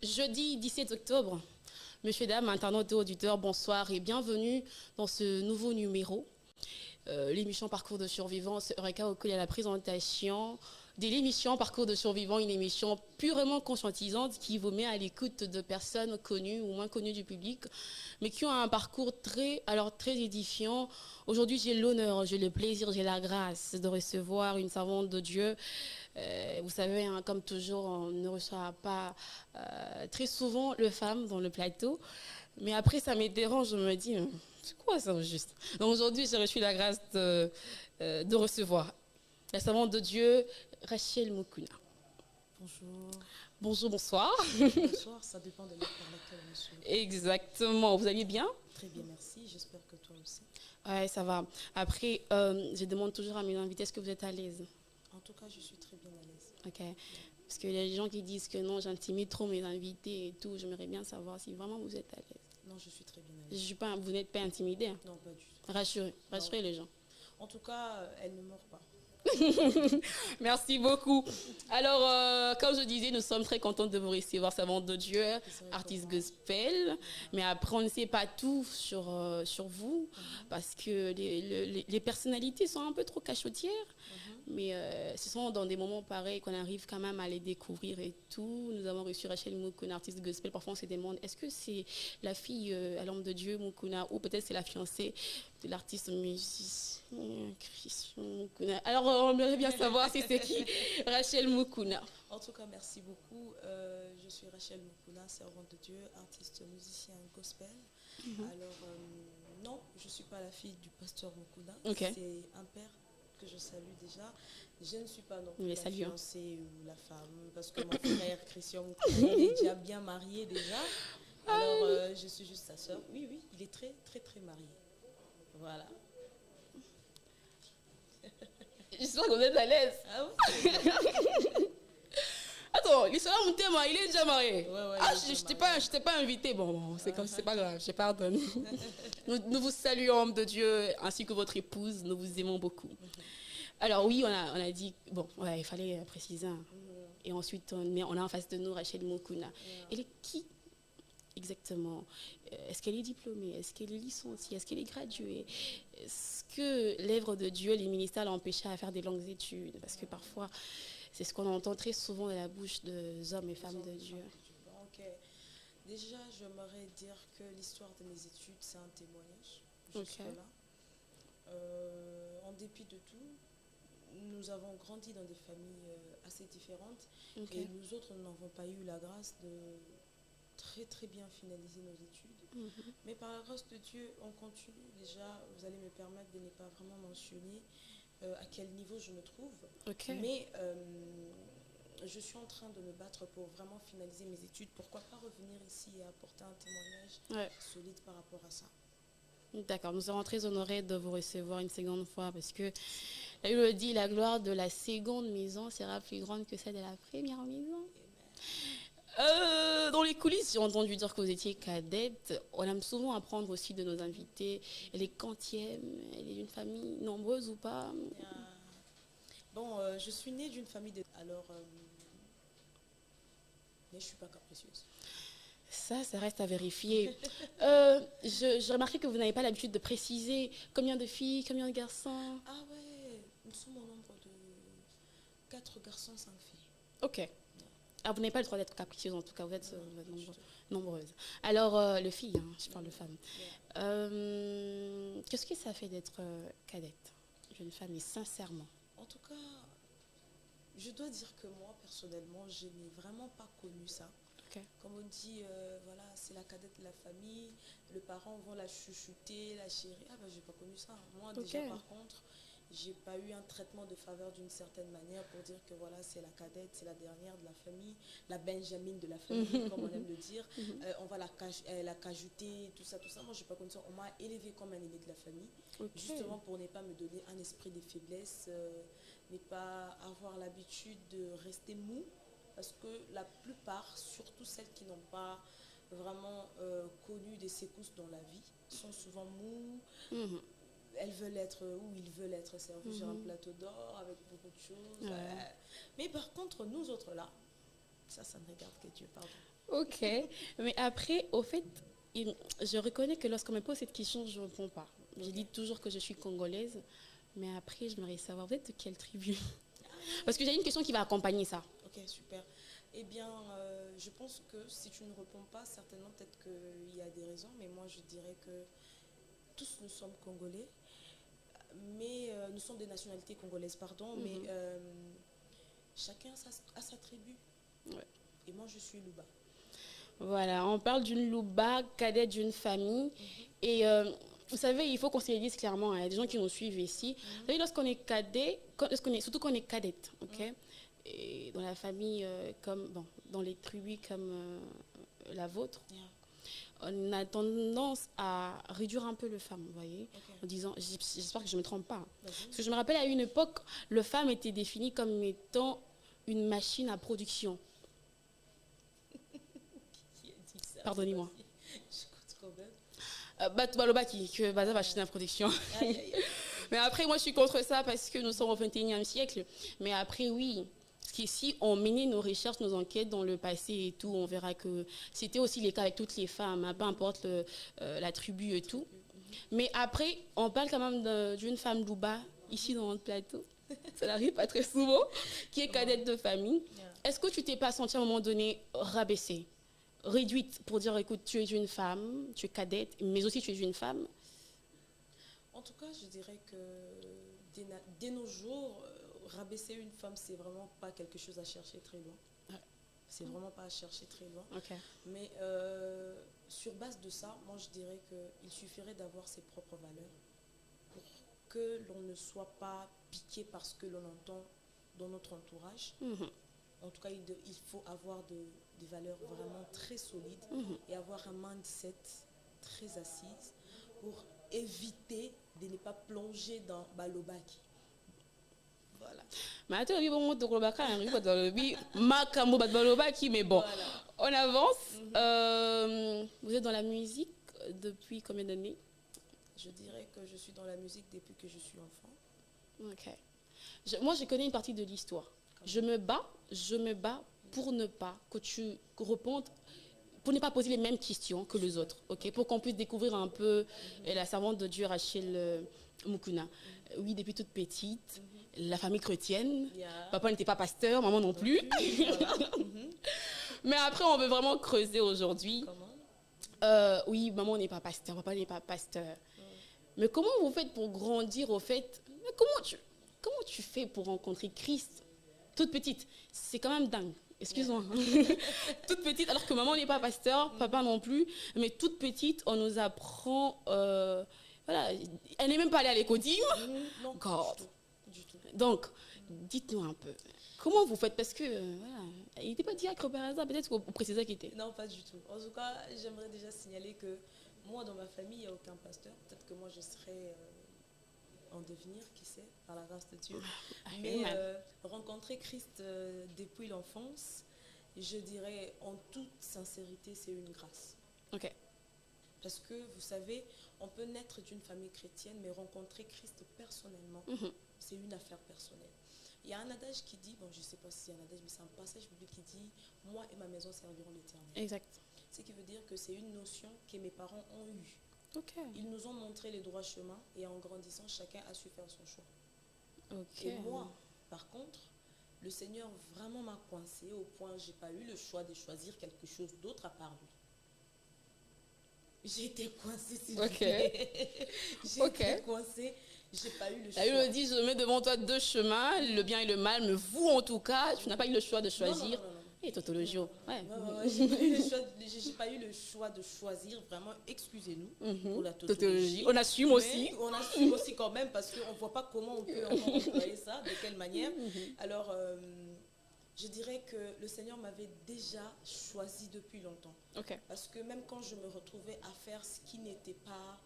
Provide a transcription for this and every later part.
Jeudi 17 octobre. Messieurs, dames, internautes et auditeurs, bonsoir et bienvenue dans ce nouveau numéro. L'émission Parcours de survivants. Eureka Okoye à la présentation de l'émission Parcours de survivants, une émission purement conscientisante qui vous met à l'écoute de personnes connues ou moins connues du public, mais qui ont un parcours très édifiant. Aujourd'hui, j'ai l'honneur, j'ai le plaisir, j'ai la grâce de recevoir une servante de Dieu. Vous savez, hein, comme toujours, on ne reçoit pas très souvent le femme dans le plateau. Mais après, ça me dérange, je me dis, c'est quoi ça au juste? Donc aujourd'hui, j'ai reçu la grâce de recevoir la servante de Dieu, Rachel Mukuna. Bonjour. Bonjour, bonsoir. Bonsoir, ça dépend de l'heure par laquelle on suit. Exactement. Vous allez bien? Très bien, merci. J'espère que toi aussi. Ouais, ça va. Après, je demande toujours à mes invités, est-ce que vous êtes à l'aise? En tout cas, je suis très bien à l'aise. Ok. Parce qu'il y a des gens qui disent que non, j'intimide trop mes invités et tout. J'aimerais bien savoir si vraiment vous êtes à l'aise. Non, je suis très bien à l'aise. Vous n'êtes pas intimidé? Hein? Non, pas du tout. Rassurez les gens. En tout cas, elle ne meurt pas. Merci beaucoup. Alors, comme je disais, nous sommes très contents de vous recevoir, servante de Dieu, artiste gospel. Mais après, on ne sait pas tout sur vous, parce que les personnalités sont un peu trop cachotières. Mais ce sont dans des moments pareils qu'on arrive quand même à les découvrir et tout. Nous avons reçu Rachel Mukuna, artiste gospel. Parfois, on se demande, est-ce que c'est la fille à l'homme de Dieu, Mukuna, ou peut-être c'est la fiancée de l'artiste musicien Christian Mukuna. Alors, on aimerait bien savoir si c'est qui Rachel Mukuna. En tout cas, merci beaucoup. Je suis Rachel Mukuna, servante de Dieu, artiste musicien gospel. Alors, non, je ne suis pas la fille du pasteur Mukuna. Okay. C'est un père que je salue déjà. Je ne suis pas non plus la fiancée ou la femme, parce que mon frère Christian Mukuna est déjà bien marié déjà. Alors, je suis juste sa sœur. Oui, il est très, très, très marié. Voilà. J'espère que vous êtes à l'aise. Ah oui. Attends, l'histoire mon thème, il est déjà marié. Ouais, je t'ai pas invité. Bon, c'est comme c'est pas grave, je pardonne. nous vous saluons, homme de Dieu, ainsi que votre épouse. Nous vous aimons beaucoup. Alors oui, on a dit, bon, ouais, il fallait préciser. Et ensuite, on a en face de nous Rachel Mukuna. Elle est qui exactement? Est-ce qu'elle est diplômée? Est-ce qu'elle est licenciée? Est-ce qu'elle est graduée? Est-ce que l'œuvre de Dieu, les ministères l'empêchaient à faire des longues études? Parce que parfois, c'est ce qu'on entend très souvent de la bouche des hommes et femmes de Dieu. Ok. Déjà, j'aimerais dire que l'histoire de mes études, c'est un témoignage. Jusque-là. En dépit de tout, nous avons grandi dans des familles assez différentes. Okay. Et nous autres, nous n'avons pas eu la grâce de très très bien finaliser nos études. Mais par la grâce de Dieu, on continue. Déjà, vous allez me permettre de ne pas vraiment mentionner à quel niveau je me trouve. Okay. Mais je suis en train de me battre pour vraiment finaliser mes études. Pourquoi pas revenir ici et apporter un témoignage solide par rapport à ça. D'accord, nous serons très honorés de vous recevoir une seconde fois parce que la Bible dit la gloire de la seconde maison sera plus grande que celle de la première maison. Dans les coulisses, j'ai entendu dire que vous étiez cadette. On aime souvent apprendre aussi de nos invités. Elle est quantième? Elle est d'une famille nombreuse ou pas? Bon, je suis née d'une famille de... Alors, mais je ne suis pas capricieuse. Ça reste à vérifier. J'ai remarqué que vous n'avez pas l'habitude de préciser combien de filles, combien de garçons. Ah ouais, nous sommes au nombre de 4 garçons, 5 filles. Ok. Ah, vous n'avez pas le droit d'être capricieuse, en tout cas, vous êtes nombreuses. Alors, les filles, hein, je parle de femmes. Qu'est-ce que ça fait d'être cadette, jeune femme, et sincèrement? En tout cas, je dois dire que moi, personnellement, je n'ai vraiment pas connu ça. Okay. Comme on dit, voilà, c'est la cadette de la famille, les parents vont la chouchouter, la chérir. Ah ben, j'ai pas connu ça. Moi, déjà, par contre, j'ai pas eu un traitement de faveur d'une certaine manière pour dire que voilà, c'est la cadette, c'est la dernière de la famille, la Benjamine de la famille, comme on aime le dire. On va la cajouter, tout ça. Moi, j'ai pas connu ça. On m'a élevée comme un aîné de la famille, justement pour ne pas me donner un esprit de faiblesse, ne pas avoir l'habitude de rester mou. Parce que la plupart, surtout celles qui n'ont pas vraiment connu des secousses dans la vie, sont souvent mous. Elles veulent être où ils veulent être servis sur un plateau d'or avec beaucoup de choses. Mais par contre, nous autres là, ça ne regarde que Dieu, pardon. Ok. Mais après, au fait, je reconnais que lorsqu'on me pose cette question, je ne réponds pas. Je dis toujours que je suis congolaise, mais après, j'aimerais savoir, vous êtes de quelle tribu? Parce que j'ai une question qui va accompagner ça. Ok, super. Eh bien, je pense que si tu ne réponds pas, certainement peut-être qu'il y a des raisons, mais moi je dirais que tous nous sommes congolais, mais nous sommes des nationalités congolaises, pardon, mais chacun a sa tribu. Ouais. Et moi je suis Luba. Voilà, on parle d'une louba, cadette d'une famille. Et vous savez, il faut qu'on se le dise clairement, il y a des gens qui nous suivent ici. Vous savez, lorsqu'on est cadet, surtout qu'on est cadette, ok, et dans la famille, comme, bon, dans les tribus comme la vôtre, on a tendance à réduire un peu le femme, vous voyez, en disant, j'espère que je ne me trompe pas. Parce que je me rappelle, à une époque, le femme était définie comme étant une machine à production. Pardonnez-moi. J'écoute quand même. Balobaki, que Baza machine à production. Mais après, moi, je suis contre ça parce que nous sommes au 21e siècle. Mais après, oui, parce qu'ici, on menait nos recherches, nos enquêtes dans le passé et tout, on verra que c'était aussi le cas avec toutes les femmes, hein, peu importe la tribu et tout. Mais après, on parle quand même d'une femme Louba, ici dans notre plateau. Ça n'arrive pas très souvent, qui est cadette de famille. Est-ce que tu t'es pas senti à un moment donné rabaissée, réduite pour dire, écoute, tu es une femme, tu es cadette, mais aussi tu es une femme? En tout cas, je dirais que dès nos jours, rabaisser une femme, c'est vraiment pas quelque chose à chercher très loin. C'est vraiment pas à chercher très loin. Okay. Mais sur base de ça, moi je dirais qu'il suffirait d'avoir ses propres valeurs pour que l'on ne soit pas piqué par ce que l'on entend dans notre entourage. En tout cas, il faut avoir des valeurs vraiment très solides et avoir un mindset très assise pour éviter de ne pas plonger dans Balobaki. Voilà. Mais attends, mais bon, on avance. Vous êtes dans la musique depuis combien d'années? Je dirais que je suis dans la musique depuis que je suis enfant. Ok. Moi, je connais une partie de l'histoire. Je me bats pour ne pas que tu répondes, pour ne pas poser les mêmes questions que les autres, ok, pour qu'on puisse découvrir un peu la servante de Dieu Rachel Mukuna. Oui, depuis toute petite, la famille chrétienne, papa n'était pas pasteur, maman non plus. Voilà. Mais après, on veut vraiment creuser aujourd'hui. Oui, maman n'est pas pasteur, papa n'est pas pasteur. Mais comment vous faites pour grandir au fait? Comment tu fais pour rencontrer Christ toute petite? C'est quand même dingue. Excuse-moi. Toute petite, alors que maman n'est pas pasteur, papa non plus. Mais toute petite, on nous apprend... voilà, elle n'est même pas allée à l'école. Non, God. Du tout. Donc, dites-nous un peu. Comment vous faites? Parce que, voilà, il n'était pas diacre par hasard. Peut-être qu'on précisait qu'il était. Non, pas du tout. En tout cas, j'aimerais déjà signaler que moi, dans ma famille, il n'y a aucun pasteur. Peut-être que moi, je serai... en devenir, qui sait, par la grâce de Dieu. Mais rencontrer Christ depuis l'enfance, je dirais en toute sincérité, c'est une grâce. Ok. Parce que, vous savez, on peut naître d'une famille chrétienne, mais rencontrer Christ personnellement, c'est une affaire personnelle. Il y a un adage qui dit, bon, je ne sais pas si c'est un adage, mais c'est un passage biblique qui dit « Moi et ma maison serviront l'Éternel ». Exact. Ce qui veut dire que c'est une notion que mes parents ont eue. Okay. Ils nous ont montré les droits chemins et en grandissant, chacun a su faire son choix. Okay. Et moi, par contre, le Seigneur vraiment m'a coincée au point où je n'ai pas eu le choix de choisir quelque chose d'autre à part lui. J'ai été coincée, s'il vous plaît. J'ai été coincée, je n'ai pas eu le choix. Elle me dit, je mets devant toi deux chemins, le bien et le mal, mais vous, en tout cas, tu n'as pas eu le choix de choisir. Non. Et tautologio. Ouais. J'ai pas eu le choix de choisir, vraiment, excusez-nous pour la tautologie. On assume aussi. On assume aussi quand même parce qu'on ne voit pas comment on peut employer ça, de quelle manière. Alors, je dirais que le Seigneur m'avait déjà choisi depuis longtemps. Okay. Parce que même quand je me retrouvais à faire ce qui n'était pas...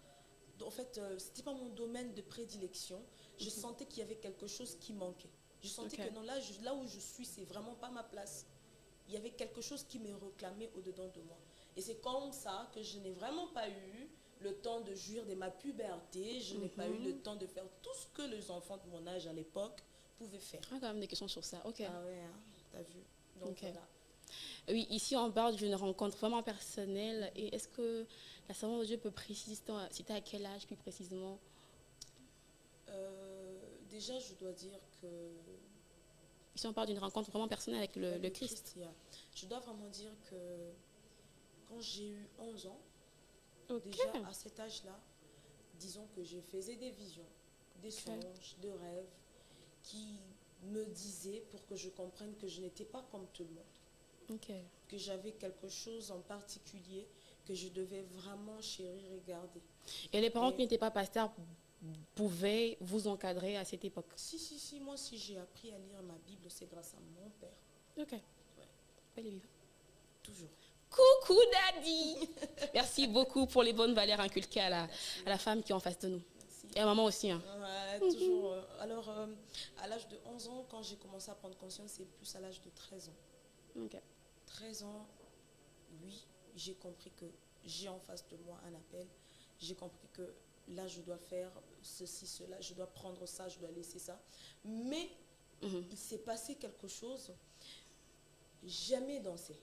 En fait, ce n'était pas mon domaine de prédilection, je sentais qu'il y avait quelque chose qui manquait. Je sentais que non, là où je suis, c'est vraiment pas ma place. Il y avait quelque chose qui me réclamait au-dedans de moi. Et c'est comme ça que je n'ai vraiment pas eu le temps de jouir de ma puberté. Je n'ai pas eu le temps de faire tout ce que les enfants de mon âge à l'époque pouvaient faire. Ah, quand même des questions sur ça. Ok. Ah ouais, hein, t'as vu. Donc voilà. Oui, ici on parle d'une rencontre vraiment personnelle. Et est-ce que la servante de Dieu peut préciser, c'était à quel âge plus précisément? Déjà, je dois dire que Ici on parle d'une rencontre vraiment personnelle avec le Christ. Je dois vraiment dire que quand j'ai eu 11 ans, Okay. déjà à cet âge-là, disons que je faisais des visions, des songes, de rêves qui me disaient pour que je comprenne que je n'étais pas comme tout le monde. Okay. Que j'avais quelque chose en particulier que je devais vraiment chérir et garder. Et les parents qui n'étaient pas pasteurs pouvaient vous encadrer à cette époque? Si, moi si j'ai appris à lire ma Bible, c'est grâce à mon père. Ok. Ouais. Bel et vivant. Toujours. Coucou Daddy. Merci beaucoup pour les bonnes valeurs inculquées à la femme qui est en face de nous. Merci. Et à maman aussi. Hein. Ouais, toujours. Alors, à l'âge de 11 ans, quand j'ai commencé à prendre conscience, c'est plus à l'âge de 13 ans. Ok. 13 ans, oui, j'ai compris que j'ai en face de moi un appel. J'ai compris que là, je dois faire ceci, cela, je dois prendre ça, je dois laisser ça. Mais il s'est passé quelque chose. Jamais dansé.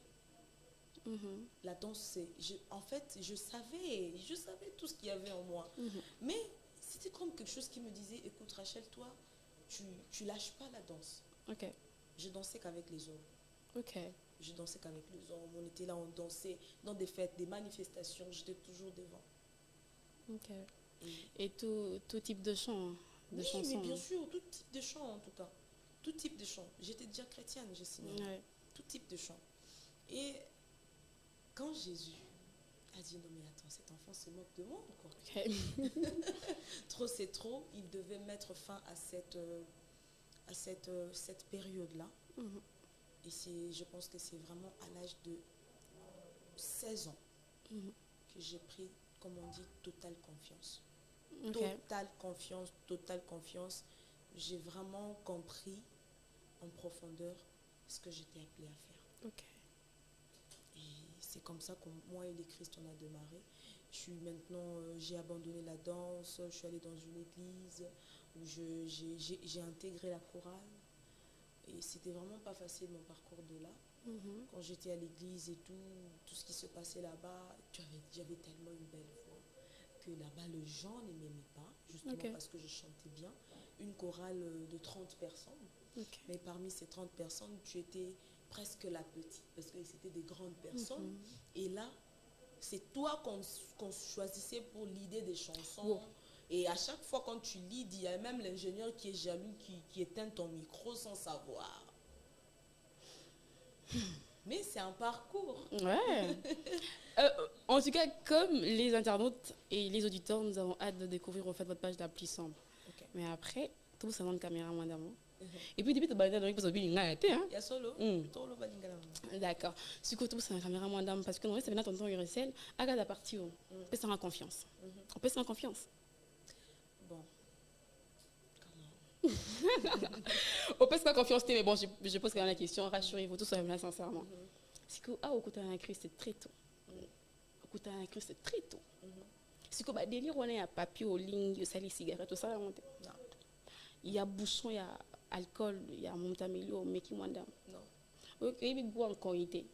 La danse, en fait, je savais tout ce qu'il y avait en moi. Mais c'était comme quelque chose qui me disait, écoute Rachel, toi, tu lâches pas la danse. Ok. Je dansais qu'avec les hommes. Ok. Je dansais qu'avec les hommes. On était là, on dansait dans des fêtes, des manifestations. J'étais toujours devant. Ok. Et tout type de chant, de chansons. Mais bien sûr, tout type de chant en tout cas. Tout type de chant. J'étais déjà chrétienne, j'ai signé. Ouais. Tout type de chant. Et quand Jésus a dit non mais attends, cet enfant se moque de moi quoi. Okay. Trop c'est trop, il devait mettre fin à cette période-là. Et je pense que c'est vraiment à l'âge de 16 ans que j'ai pris, comme on dit, totale confiance. Okay. Totale confiance. J'ai vraiment compris en profondeur ce que j'étais appelée à faire. Okay. C'est comme ça que moi et les Christ on a démarré. J'ai abandonné la danse, je suis allée dans une église où j'ai intégré la chorale. Et c'était vraiment pas facile mon parcours de là. Quand j'étais à l'église et tout ce qui se passait là-bas, j'avais tellement une belle voix que là-bas les gens ne m'aimaient pas, justement parce que je chantais bien. Une chorale de 30 personnes. Mais parmi ces 30 personnes, tu étais presque la petite, parce que c'était des grandes personnes. Et là, c'est toi qu'on choisissait pour l'idée des chansons. Et à chaque fois quand tu lis, il y a même l'ingénieur qui est jaloux, qui éteint ton micro sans savoir. Mais c'est un parcours. Ouais. En tout cas, comme les internautes et les auditeurs, nous avons hâte de découvrir en fait votre page d'appli Sambre. Mais après, tout ça dans le caméra moins d'amour. Et puis, depuis, tu vas dire que vous avez une ngate, hein? Il y a solo. D'accord. Si tu c'est un caméra moins d'âme, parce que non, c'est bien tonton Uricel, à la partie, on peut s'en confiance. On peut s'en confiance. Bon. On peut s'en confiance, mais bon, je pose quand même la question, rassurez-vous, tout ça, là, sincèrement. Si tu as au côté d'un Christ, c'est très tôt. Au côté d'un Christ, c'est très tôt. Si tu as délire, on est à papier, aux lignes, ça, les cigarettes, tout ça, la montée. Il y a bouchon, il y a alcool, il y a montamélio, mais qui m'en donne. Non. Ok, il y a encore été.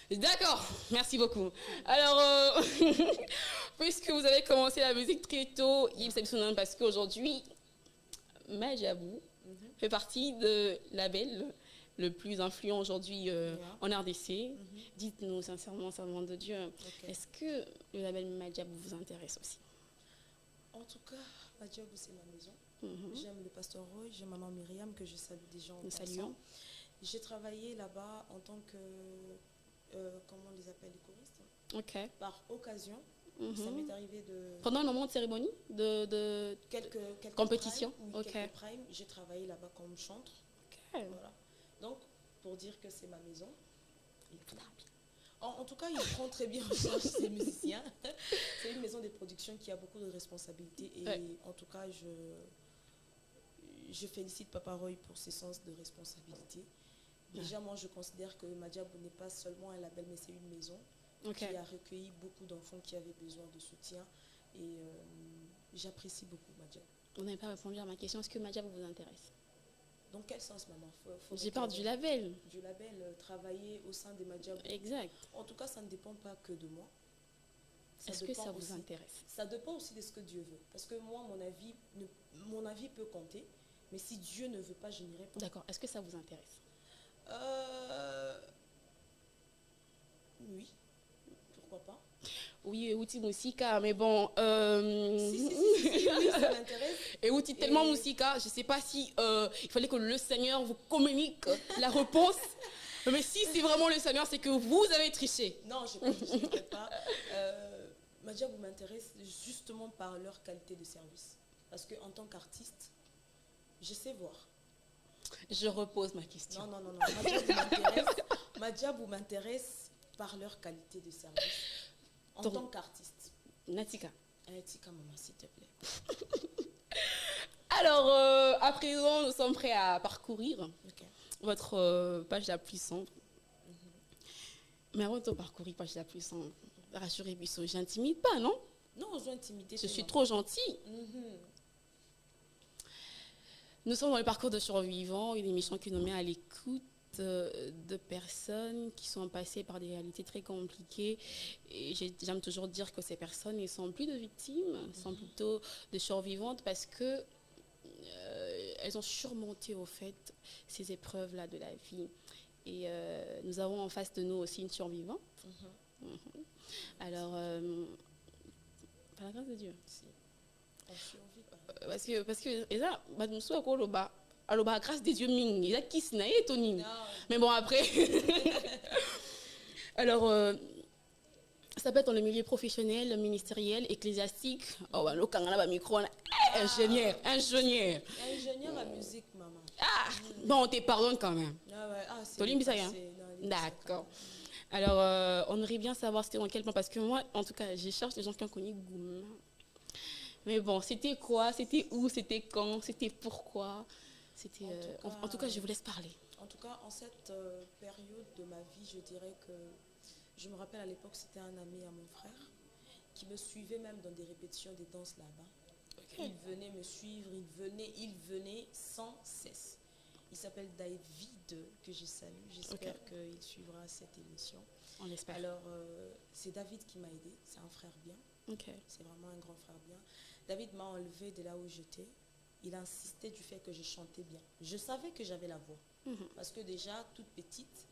D'accord, merci beaucoup. Alors, puisque vous avez commencé la musique très tôt, Yves Sebsoun, parce qu'aujourd'hui, Majabou fait partie de label le plus influent aujourd'hui en RDC. Dites-nous sincèrement, servant de Dieu, est-ce que le label Majabou vous intéresse aussi? En tout cas, Majabou, c'est ma maison. J'aime le pasteur Roy, j'aime maman Myriam, que je salue déjà en passant. J'ai travaillé là-bas en tant que, comment on les appelle, les choristes. Par occasion, ça m'est arrivé de... Pendant un moment de cérémonie, de quelques compétition. Quelques primes, j'ai travaillé là-bas comme chantre. Voilà. Donc, pour dire que c'est ma maison. En tout cas, il prend très bien en charge ses musiciens. C'est une maison de production qui a beaucoup de responsabilités. Et en tout cas, je félicite Papa Roy pour ses sens de responsabilité. Déjà, moi, je considère que Majabou n'est pas seulement un label, mais c'est une maison qui a recueilli beaucoup d'enfants qui avaient besoin de soutien. Et j'apprécie beaucoup Majabou. Vous n'avez pas répondu à ma question. Est-ce que Majabou vous intéresse? Dans quel sens, maman? J'ai peur du label. Du label, travailler au sein des Madjabou. Exact. En tout cas, ça ne dépend pas que de moi. Est-ce que ça vous intéresse? Ça dépend aussi de ce que Dieu veut. Parce que moi, mon avis peut compter. Mais si Dieu ne veut pas, je n'irai pas. D'accord. Est-ce que ça vous intéresse? Oui. Pourquoi pas? Oui, outil musica, mais bon. Si, ça m'intéresse. Et outil tellement musica, je ne sais pas si il fallait que le Seigneur vous communique la réponse. Mais si c'est vraiment le Seigneur, c'est que vous avez triché. Non, je ne tricherai pas. Madjabou m'intéresse justement par leur qualité de service. Parce qu'en tant qu'artiste, je sais voir. Je repose ma question. Non. Madjabou m'intéresse par leur qualité de service. En tant qu'artiste. Natika. Natika, maman, s'il te plaît. Alors, à présent, nous sommes prêts à parcourir votre page la plus sombre. Mais avant de parcourir page la plus sombre, rassurez Buisson, j'intimide pas, non? Non, je intimidé. Je suis trop gentille. Nous sommes dans le parcours de survivants, une émission qui nous met à l'écoute de personnes qui sont passées par des réalités très compliquées. Et j'aime toujours dire que ces personnes ne sont plus de victimes, sont plutôt de survivantes parce que elles ont surmonté au fait ces épreuves-là de la vie. Et nous avons en face de nous aussi une survivante. Alors, par la grâce de Dieu. Si. On survit pas. Parce que et là, alors, grâce des dieux, il a qui s'est Tony. Mais bon, après. Alors, ça peut être dans le milieu professionnel, ministériel, ecclésiastique. Oh, bah, le Kangana, micro, ingénieur. Ingénieur à musique, maman. Ah, bon, on te pardonne quand même. Ah ouais, c'est d'accord. Alors, on aimerait bien savoir c'était dans quel plan, parce que moi, en tout cas, je cherche les gens qui ont connu Gouma. Mais bon, c'était quoi? C'était où? C'était quand? C'était pourquoi? C'était, en tout cas, je vous laisse parler. En tout cas, en cette période de ma vie, je dirais que je me rappelle à l'époque, c'était un ami à mon frère qui me suivait même dans des répétitions des danses là-bas. Il venait me suivre, il venait sans cesse. Il s'appelle David, que je salue. J'espère qu'il suivra cette émission. On l'espère. Alors, c'est David qui m'a aidé. C'est un frère bien. C'est vraiment un grand frère bien. David m'a enlevé de là où j'étais. Il insistait du fait que je chantais bien. Je savais que j'avais la voix. Parce que déjà, toute petite,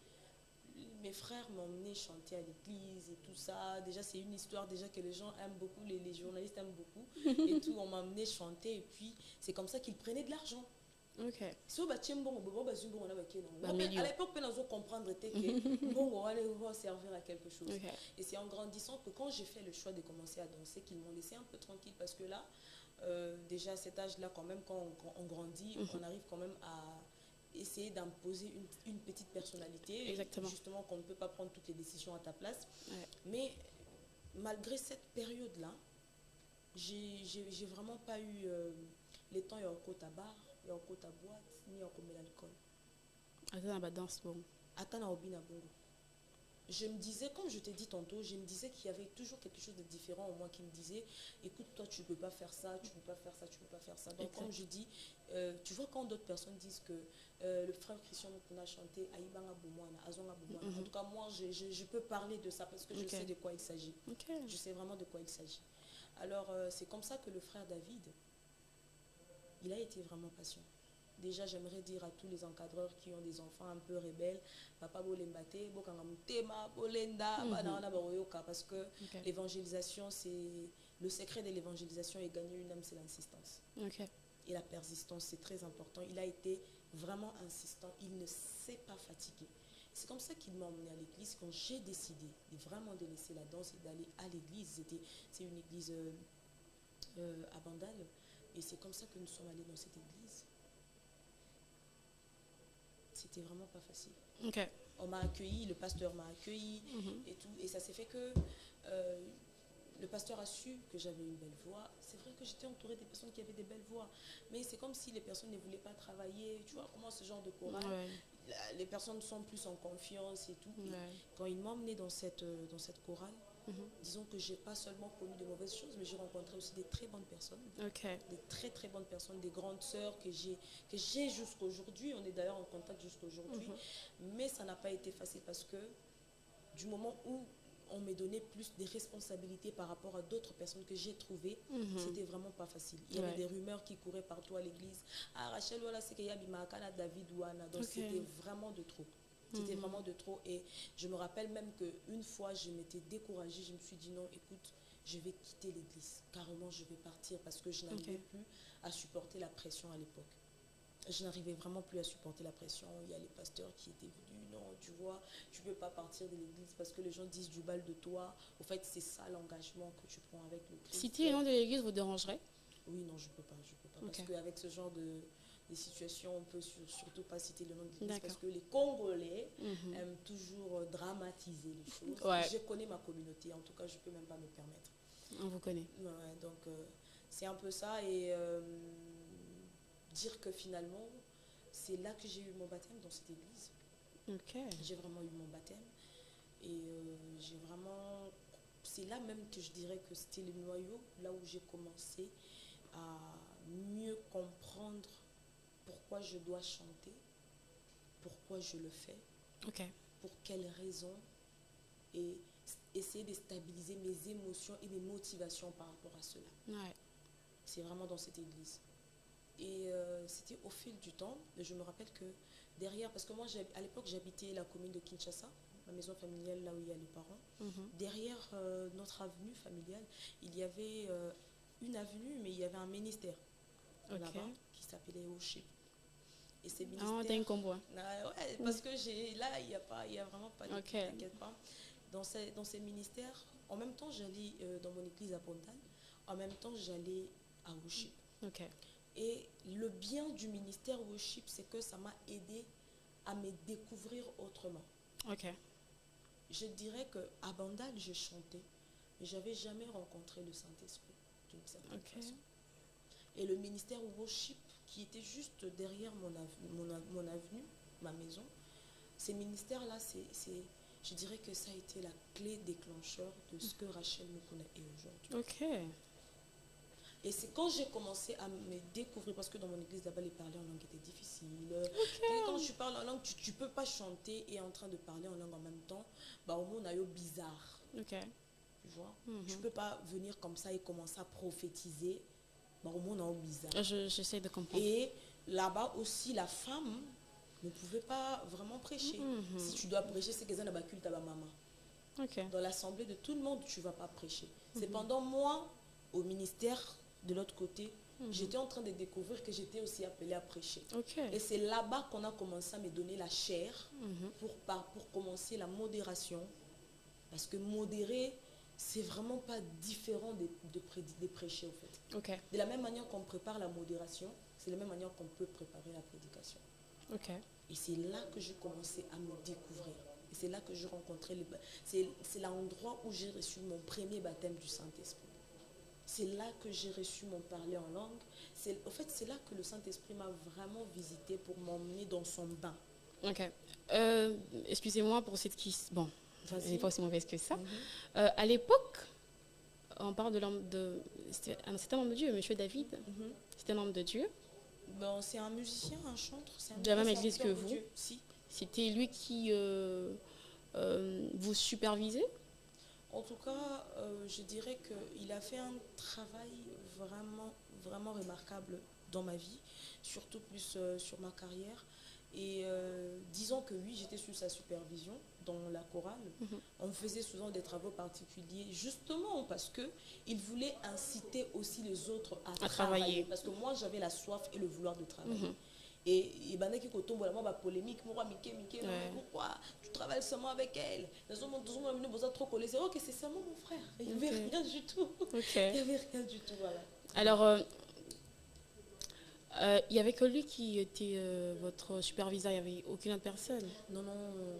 mes frères m'emmenaient chanter à l'église et tout ça. Déjà, c'est une histoire déjà que les gens aiment beaucoup, les journalistes aiment beaucoup. Et tout, on m'emmenait chanter. Et puis, c'est comme ça qu'ils prenaient de l'argent. À l'époque, on comprendre que on allait servir à quelque chose. Et c'est en grandissant que quand j'ai fait le choix de commencer à danser, qu'ils m'ont laissé un peu tranquille. Parce que là, déjà à cet âge-là, quand même, quand on grandit, on arrive quand même à essayer d'imposer une petite personnalité. Exactement. Justement, qu'on ne peut pas prendre toutes les décisions à ta place. Mais malgré cette période-là, j'ai vraiment pas eu les temps et en côte à bar, et en côte à boîte, ni en commet l'alcool. Attends, bah danse bon. Attends, à Obina Bongo. Je me disais, comme je t'ai dit tantôt, je me disais qu'il y avait toujours quelque chose de différent en moi qui me disait, écoute, toi, tu ne peux pas faire ça, tu ne peux pas faire ça, tu ne peux pas faire ça. Donc, comme je dis, tu vois, quand d'autres personnes disent que le frère Christian qu'on a chanté, Aïbanga Boumouana, Azonga Boumouana, en tout cas, moi, je peux parler de ça parce que je sais de quoi il s'agit. Je sais vraiment de quoi il s'agit. Alors, c'est comme ça que le frère David, il a été vraiment patient. Déjà, j'aimerais dire à tous les encadreurs qui ont des enfants un peu rebelles, papa bolembate, bokangamutema, bolenda, banana baroyoka, parce que l'évangélisation, c'est le secret de l'évangélisation et gagner une âme, c'est l'insistance. Et la persistance, c'est très important. Il a été vraiment insistant, il ne s'est pas fatigué. C'est comme ça qu'il m'a emmené à l'église quand j'ai décidé vraiment de laisser la danse et d'aller à l'église. C'est une église à Bandal, et c'est comme ça que nous sommes allés dans cette église. C'était vraiment pas facile. On m'a accueilli, le pasteur m'a accueilli et tout. Et ça s'est fait que le pasteur a su que j'avais une belle voix. C'est vrai que j'étais entourée des personnes qui avaient des belles voix. Mais c'est comme si les personnes ne voulaient pas travailler. Tu vois, comment ce genre de chorale, les personnes sont plus en confiance et tout. Et quand il m'a emmené dans cette chorale, Disons que j'ai pas seulement connu de mauvaises choses, mais j'ai rencontré aussi des très bonnes personnes. Des très très bonnes personnes, des grandes sœurs que j'ai jusqu'à aujourd'hui. On est d'ailleurs en contact jusqu'à aujourd'hui. Mais ça n'a pas été facile parce que du moment où on me donnait plus des responsabilités par rapport à d'autres personnes que j'ai trouvées, c'était vraiment pas facile. Il y avait des rumeurs qui couraient partout à l'église. Ah, Rachel, voilà, c'est qu'il y a Bimakana, David ou Anna. Donc c'était vraiment de trop. C'était vraiment de trop. Et je me rappelle même qu'une fois, je m'étais découragée. Je me suis dit non, écoute, je vais quitter l'église. Carrément, je vais partir parce que je n'arrivais plus à supporter la pression à l'époque. Je n'arrivais vraiment plus à supporter la pression. Il y a les pasteurs qui étaient venus. Non, tu vois, tu ne peux pas partir de l'église parce que les gens disent du mal de toi. Au fait, c'est ça l'engagement que tu prends avec le Christ. Citer le nom de l'église vous dérangerait? Oui, non, je ne peux pas. Parce qu'avec ce genre de situations, on ne peut surtout pas citer le nom de l'église parce que les Congolais aiment toujours dramatiser les choses. Je connais ma communauté, en tout cas, je ne peux même pas me permettre. On vous connaît. Ouais, donc, c'est un peu ça. Et dire que finalement, c'est là que j'ai eu mon baptême, dans cette église. J'ai vraiment eu mon baptême. Et j'ai vraiment... C'est là même que je dirais que c'était le noyau, là où j'ai commencé à mieux comprendre pourquoi je dois chanter, pourquoi je le fais, pour quelles raisons, et essayer de stabiliser mes émotions et mes motivations par rapport à cela. C'est vraiment dans cette église. Et c'était au fil du temps. Je me rappelle que derrière, parce que moi, à l'époque, j'habitais la commune de Kinshasa, ma maison familiale, là où il y a les parents. Derrière notre avenue familiale, il y avait une avenue, mais il y avait un ministère là-bas qui s'appelait Worship. Et ces ministères... t'as un combo. Parce que là, il n'y a vraiment pas de... T'inquiète pas. Dans ces ministères, en même temps, j'allais dans mon église à Pontal, en même temps, j'allais à Worship. Et le bien du ministère Worship, c'est que ça m'a aidé à me découvrir autrement. Je dirais qu'à Bandal, je chantais, mais je n'avais jamais rencontré le Saint-Esprit d'une certaine façon. Et le ministère Worship, qui était juste derrière mon avenue, ma maison, ces ministères-là, je dirais que ça a été la clé déclencheur de ce que Rachel me connaît aujourd'hui. Et c'est quand j'ai commencé à me découvrir, parce que dans mon église, d'abord, les parler en langue était difficile. Quand tu parles en langue, tu ne peux pas chanter et en train de parler en langue en même temps. Au moins, on a eu bizarre. Tu vois, tu ne peux pas venir comme ça et commencer à prophétiser. Au moins, on a eu bizarre. J'essaie de comprendre. Et là-bas aussi, la femme ne pouvait pas vraiment prêcher. Si tu dois prêcher, c'est que ça n'a pas culte à ma maman. Dans l'assemblée de tout le monde, tu ne vas pas prêcher. Cependant, moi, au ministère, de l'autre côté, j'étais en train de découvrir que j'étais aussi appelée à prêcher. Et c'est là-bas qu'on a commencé à me donner la chair pour commencer la modération. Parce que modérer, c'est vraiment pas différent de prêcher, au fait. De la même manière qu'on prépare la modération, c'est de la même manière qu'on peut préparer la prédication. Et c'est là que j'ai commencé à me découvrir. Et c'est là que j'ai rencontré... C'est l'endroit où j'ai reçu mon premier baptême du Saint-Esprit. C'est là que j'ai reçu mon parler en langue. En fait, c'est là que le Saint-Esprit m'a vraiment visité pour m'emmener dans son bain. Excusez-moi pour cette question. Bon, elle n'est pas aussi mauvaise que ça. À l'époque, on parle de l'homme de... C'était un homme de Dieu, Monsieur David. C'était un homme de Dieu. C'est un musicien, un chanteur. De la même église que vous. Si. C'était lui qui vous supervisait? En tout cas, je dirais qu'il a fait un travail vraiment, vraiment remarquable dans ma vie, surtout plus sur ma carrière. Et disons que oui, j'étais sous sa supervision dans la chorale. On faisait souvent des travaux particuliers, justement parce qu'il voulait inciter aussi les autres à travailler. Parce que moi, j'avais la soif et le vouloir de travailler. Et il y a qui tombe vraiment la polémique. Pourquoi tu travailles seulement avec elle? Trop collé. C'est ok, c'est seulement mon frère. Il n'y avait rien du tout. Il n'y avait rien du tout, voilà. Alors, il n'y avait que lui qui était votre superviseur, il n'y avait aucune autre personne? Non,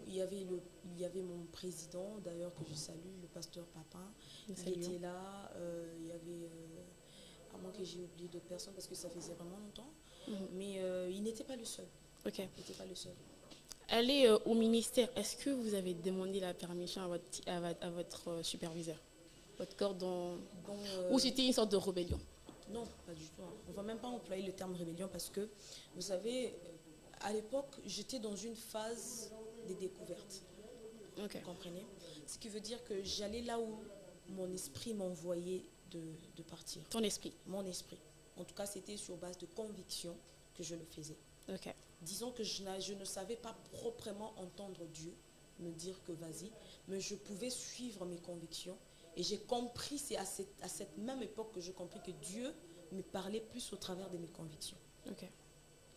il y avait mon président, d'ailleurs, que je salue, le pasteur Papin. Il était là. Il y avait, à moins que j'ai oublié d'autres personnes, parce que ça faisait vraiment longtemps. Mais il n'était pas le seul. Il n'était pas le seul. aller au ministère, est-ce que vous avez demandé la permission à votre superviseur, votre cordon, ou c'était une sorte de rébellion? Non, pas du tout. On ne va même pas employer le terme rébellion parce que, vous savez, à l'époque, j'étais dans une phase de découverte. Okay. Vous comprenez? Ce qui veut dire que j'allais là où mon esprit m'envoyait de partir. Ton esprit? Mon esprit. En tout cas, c'était sur base de conviction que je le faisais. Okay. Disons que je ne savais pas proprement entendre Dieu me dire que vas-y, mais je pouvais suivre mes convictions. Et j'ai compris, c'est à cette même époque que j'ai compris que Dieu me parlait plus au travers de mes convictions. Okay.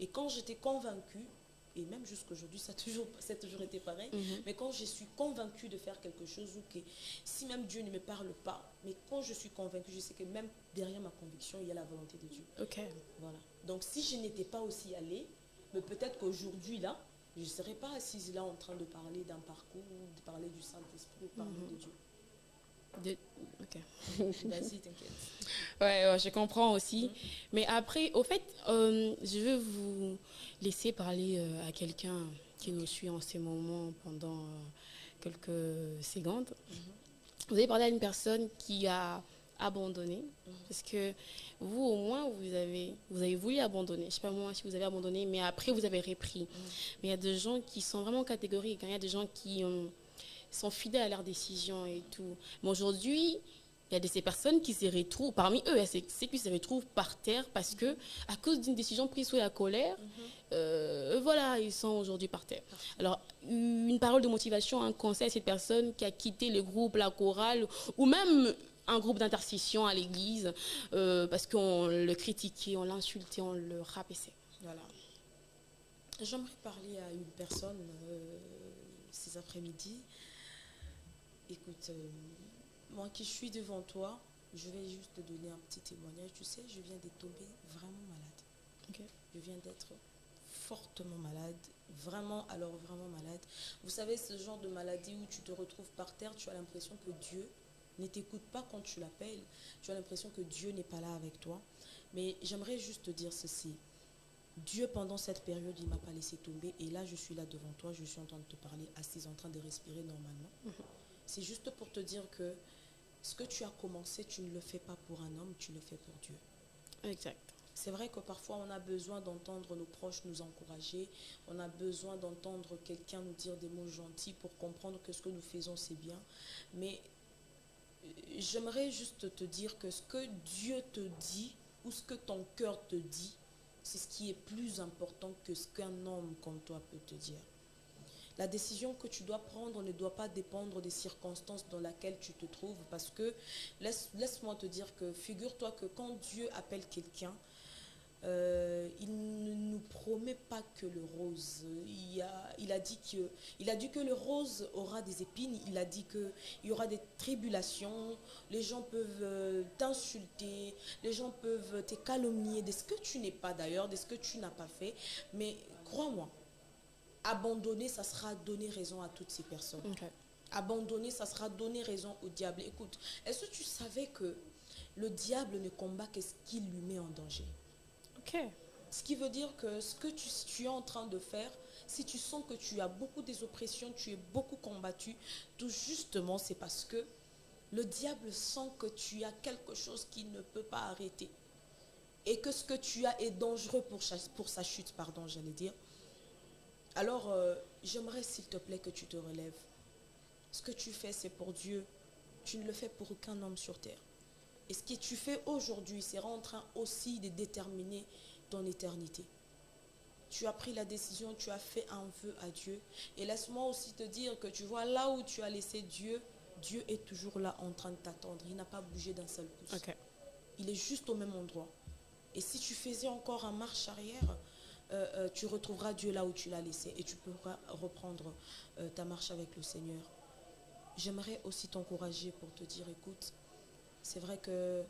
Et quand j'étais convaincue, et même jusqu'aujourd'hui, ça a toujours été pareil, mais quand je suis convaincue de faire quelque chose, ou que si même Dieu ne me parle pas, mais quand je suis convaincue, je sais que même derrière ma conviction, il y a la volonté de Dieu. Okay. Voilà. Donc si je n'étais pas aussi allée, mais peut-être qu'aujourd'hui, là, je ne serais pas assise là en train de parler d'un parcours, de parler du Saint-Esprit, de parler de Dieu. Ok. Vas-y, t'inquiète. Ouais, je comprends aussi. Mais après, au fait, je veux vous laisser parler à quelqu'un qui nous suit en ce moment pendant quelques secondes. Vous avez parlé à une personne qui a abandonné, parce que vous, au moins, vous avez voulu abandonner. Je ne sais pas moi si vous avez abandonné, mais après, vous avez repris. Mais il y a des gens qui sont vraiment catégoriques. Il y a des gens qui sont fidèles à leurs décisions et tout. Mais aujourd'hui, il y a de ces personnes qui se retrouvent, parmi eux, c'est qui se retrouvent par terre parce que, à cause d'une décision prise sous la colère, voilà, ils sont aujourd'hui par terre. Alors, une parole de motivation, un conseil à cette personne qui a quitté le groupe, la chorale, ou même un groupe d'intercession à l'église, parce qu'on le critiquait, on l'insultait, on le rabaissait. Voilà. J'aimerais parler à une personne ces après-midi. Écoute, moi qui suis devant toi, je vais juste te donner un petit témoignage. Tu sais, je viens de tomber vraiment malade. Okay. Je viens d'être fortement malade, vraiment, alors vraiment malade. Vous savez, ce genre de maladie où tu te retrouves par terre, tu as l'impression que Dieu ne t'écoute pas quand tu l'appelles. Tu as l'impression que Dieu n'est pas là avec toi. Mais j'aimerais juste te dire ceci. Dieu, pendant cette période, il ne m'a pas laissé tomber. Et là, je suis là devant toi, je suis en train de te parler, assise, en train de respirer normalement. C'est juste pour te dire que ce que tu as commencé, tu ne le fais pas pour un homme, tu le fais pour Dieu. Exact. C'est vrai que parfois, on a besoin d'entendre nos proches nous encourager. On a besoin d'entendre quelqu'un nous dire des mots gentils pour comprendre que ce que nous faisons, c'est bien. Mais j'aimerais juste te dire que ce que Dieu te dit ou ce que ton cœur te dit, c'est ce qui est plus important que ce qu'un homme comme toi peut te dire. La décision que tu dois prendre ne doit pas dépendre des circonstances dans lesquelles tu te trouves, parce que, laisse-moi te dire que, figure-toi que quand Dieu appelle quelqu'un, il ne nous promet pas que le rose. Il a dit que le rose aura des épines, il a dit qu'il y aura des tribulations, les gens peuvent t'insulter, les gens peuvent te calomnier de ce que tu n'es pas d'ailleurs, de ce que tu n'as pas fait, mais crois-moi, abandonner, ça sera donner raison à toutes ces personnes. Okay. Abandonner, ça sera donner raison au diable. Écoute, est-ce que tu savais que le diable ne combat que ce qui lui met en danger? Okay. Ce qui veut dire que ce que tu es en train de faire, si tu sens que tu as beaucoup des oppressions, tu es beaucoup combattu, tout justement, c'est parce que le diable sent que tu as quelque chose qu'il ne peut pas arrêter. Et que ce que tu as est dangereux pour sa chute, pardon, j'allais dire. Alors, j'aimerais s'il te plaît que tu te relèves. Ce que tu fais, c'est pour Dieu. Tu ne le fais pour aucun homme sur terre. Et ce que tu fais aujourd'hui sera en train aussi de déterminer ton éternité. Tu as pris la décision, tu as fait un vœu à Dieu. Et laisse-moi aussi te dire que tu vois là où tu as laissé Dieu, Dieu est toujours là en train de t'attendre. Il n'a pas bougé d'un seul pouce. Okay. Il est juste au même endroit. Et si tu faisais encore un marche arrière, tu retrouveras Dieu là où tu l'as laissé et tu pourras reprendre ta marche avec le Seigneur. J'aimerais aussi t'encourager pour te dire, écoute, c'est vrai que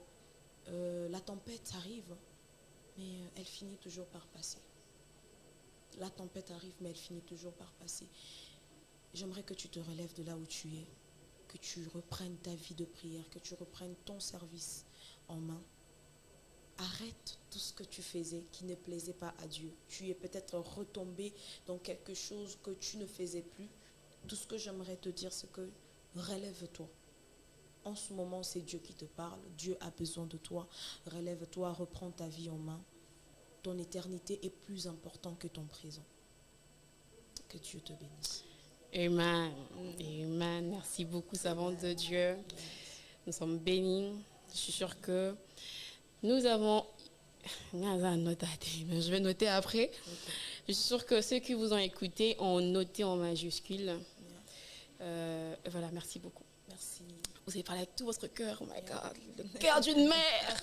la tempête arrive, mais elle finit toujours par passer. La tempête arrive, mais elle finit toujours par passer. J'aimerais que tu te relèves de là où tu es, que tu reprennes ta vie de prière, que tu reprennes ton service en main. arrête tout ce que tu faisais qui ne plaisait pas à Dieu. Tu es peut-être retombé dans quelque chose que tu ne faisais plus. Tout ce que j'aimerais te dire, c'est que relève-toi. En ce moment, c'est Dieu qui te parle. Dieu a besoin de toi. Relève-toi, reprends ta vie en main. Ton éternité est plus importante que ton présent. Que Dieu te bénisse. Amen. Amen. Merci beaucoup, savante de Dieu. Nous sommes bénis. Je suis sûre que nous avons... Je vais noter après. Okay. Je suis sûre que ceux qui vous ont écouté ont noté en majuscule. Voilà, merci beaucoup. Merci. Vous avez parlé avec tout votre cœur. Oh my God, le cœur d'une mère.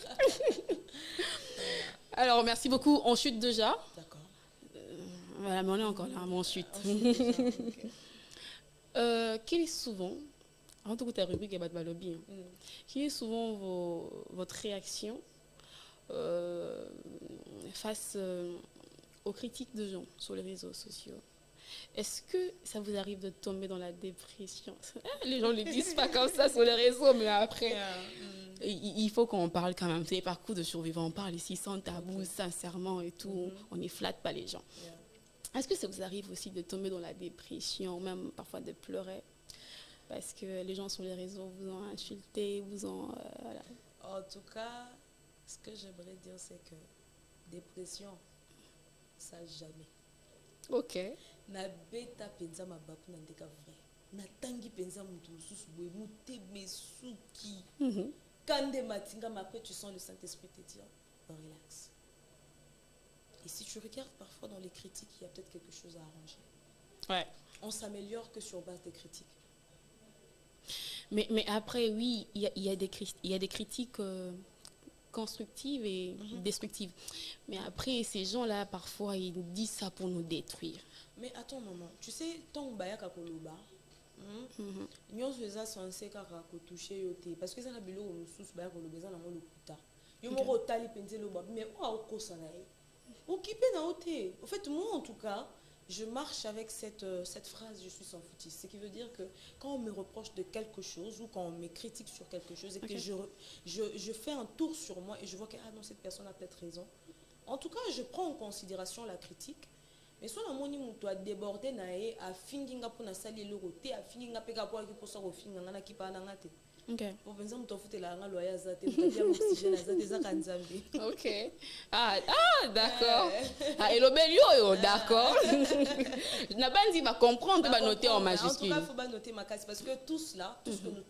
Alors, merci beaucoup. On chute déjà. D'accord. Voilà, mais on est encore là, mais on chute. Quel est souvent, avant de ta rubrique et Balobi, quelle est souvent votre réaction face aux critiques de gens sur les réseaux sociaux? Est-ce que ça vous arrive de tomber dans la dépression? Les gens ne le disent pas comme ça sur les réseaux, mais après, il faut qu'on parle quand même. C'est les parcours de survivants, on parle ici sans tabou, sincèrement et tout. On ne flatte pas les gens. Est-ce que ça vous arrive aussi de tomber dans la dépression, même parfois de pleurer parce que les gens sur les réseaux vous ont insulté, vous ont... voilà. En tout cas, ce que j'aimerais dire, c'est que dépression, ça jamais. Ok. Na beta penza mabapu na ndeka vrai. Na tangi penza mutu susu boye mute mesuki. Kande matinga, mais après tu sens le Saint-Esprit te dire relax. Et si tu regardes parfois dans les critiques, il y a peut-être quelque chose à arranger. Ouais. On s'améliore que sur base des critiques. Mais après, oui, il y a des critiques constructives et destructives. Mais après, ces gens-là, parfois, ils disent ça pour nous détruire. Mais attends, maman. Tu sais, ton bayaka koloba, nous faisons censé toucher yote. Parce que ça n'a pas besoin de nous bayaka koloba, ça n'a pas le kuta. Yo mo rotali penze le bab, mais où a okosa na e? Occupé na ote. En fait, moi, en tout cas, je marche avec cette phrase, je suis sans foutiste. Ce qui veut dire que quand on me reproche de quelque chose ou quand on me critique sur quelque chose et que je fais un tour sur moi et je vois que ah non, cette personne a peut-être raison. En tout cas, je prends en considération la critique. Mais soit la moni moutou a débordé nae a finginga pour na sali le roté a finginga peka pour que pour ça au finga na ki pa na ngate. OK. Pour penser moutou fouté la ngalo ya zate moutou oxygène zate za kanzambi. OK. Ah d'accord. Ah et le belio d'accord. N'a pas dit va comprendre va noter en majuscule. En tout cas, faut pas noter ma case parce que tous là,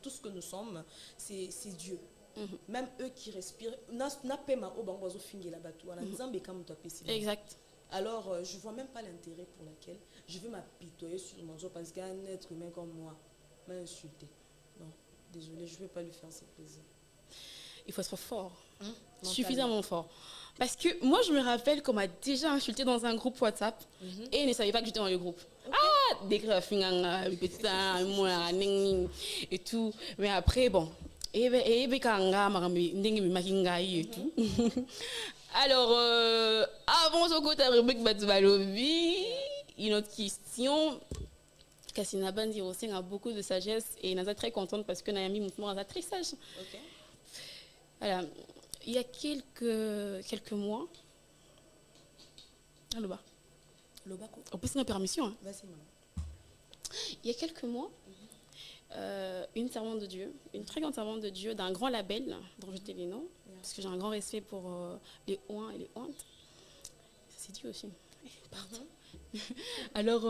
tout ce que nous sommes, c'est Dieu. Même eux qui respirent na pema o bango zo fingi la batou na nzambe comme toi pesi. Exact. Alors, je ne vois même pas l'intérêt pour lequel je veux m'apitoyer sur mon dos parce qu'un être humain comme moi m'a insulté. Non, désolé, je ne vais pas lui faire ce plaisir. Il faut être fort, suffisamment fort. Parce que moi, je me rappelle qu'on m'a déjà insulté dans un groupe WhatsApp et ils ne savaient pas que j'étais dans le groupe. Okay. Ah, décrire et tout. Mais après, bon. Et tout. Alors, avant de côté rubrique Batubalobi, une autre question. Kassina Bandi aussi a beaucoup de sagesse et elle est très contente parce que Naomi Moutmour est très sage. Okay. Voilà. Il y a quelques mois. Ah, Loba. On peut se donner permission. Hein. Vas-y, maman. Il y a quelques mois, une servante de Dieu, une très grande servante de Dieu d'un grand label, dont je t'ai les noms, parce que j'ai un grand respect pour les oins et les ointes. Ça c'est Dieu aussi. Pardon. Alors,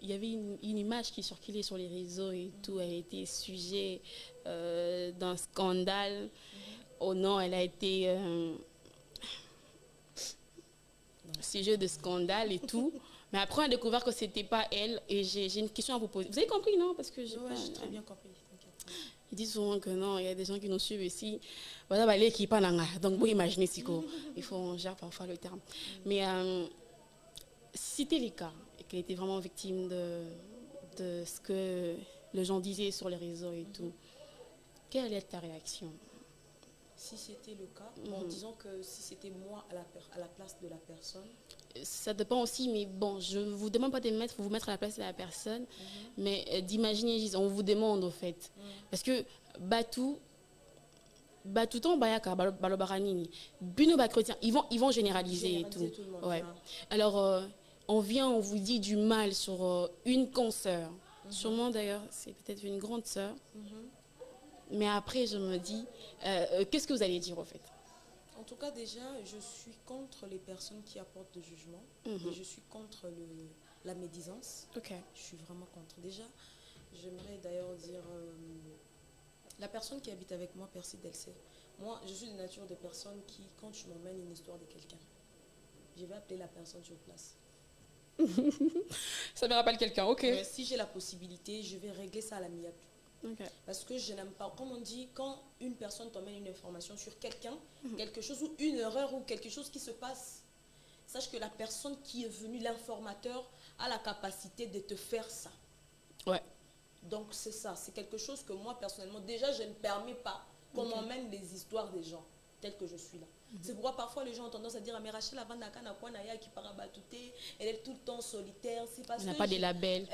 il y avait une image qui circulait sur les réseaux et tout. Elle a été sujet d'un scandale. Oh non, elle a été sujet de scandale et tout. Mais après, on a découvert que ce n'était pas elle. Et j'ai une question à vous poser. Vous avez compris, non? Parce que j'ai très bien compris. Ils disent souvent que non, il y a des gens qui nous suivent ici. Voilà, l'équipe en a. Donc, vous imaginez, il faut on gère parfois le terme. Mais si c'était le cas, et qu'elle était vraiment victime de ce que les gens disaient sur les réseaux et tout, quelle est ta réaction? Si c'était le cas, bon, disons que si c'était moi à la place de la personne. Ça dépend aussi, mais bon, je ne vous demande pas de vous mettre à la place de la personne, mais d'imaginer, on vous demande au fait. Parce que Batou, Batuton bayaka balobaranini bino ba chrétien ils vont généraliser et tout. Tout le monde, Ouais. hein. Alors on vous dit du mal sur une consoeur. Sûrement d'ailleurs, c'est peut-être une grande sœur. Mais après je me dis qu'est-ce que vous allez dire au fait? En tout cas, déjà, je suis contre les personnes qui apportent le jugement. Et je suis contre la médisance. OK. Je suis vraiment contre. Déjà, j'aimerais d'ailleurs dire, la personne qui habite avec moi, Percy Delcé, moi, je suis de nature de personne qui, quand tu m'emmènes une histoire de quelqu'un, je vais appeler la personne sur place. Ça me rappelle quelqu'un, OK. Mais si j'ai la possibilité, je vais régler ça à l'amiable. OK. Parce que je n'aime pas, comme on dit, quand une personne t'emmène une information sur quelqu'un, quelque chose ou une erreur ou quelque chose qui se passe, sache que la personne qui est venue, l'informateur, a la capacité de te faire ça. Ouais. Donc c'est ça, c'est quelque chose que moi personnellement, déjà je ne permets pas qu'on m'emmène les histoires des gens tels que je suis là. C'est pourquoi parfois les gens ont tendance à dire, mais Rachel avant qui parabatouté, elle est tout le temps solitaire. Elle n'a pas de label.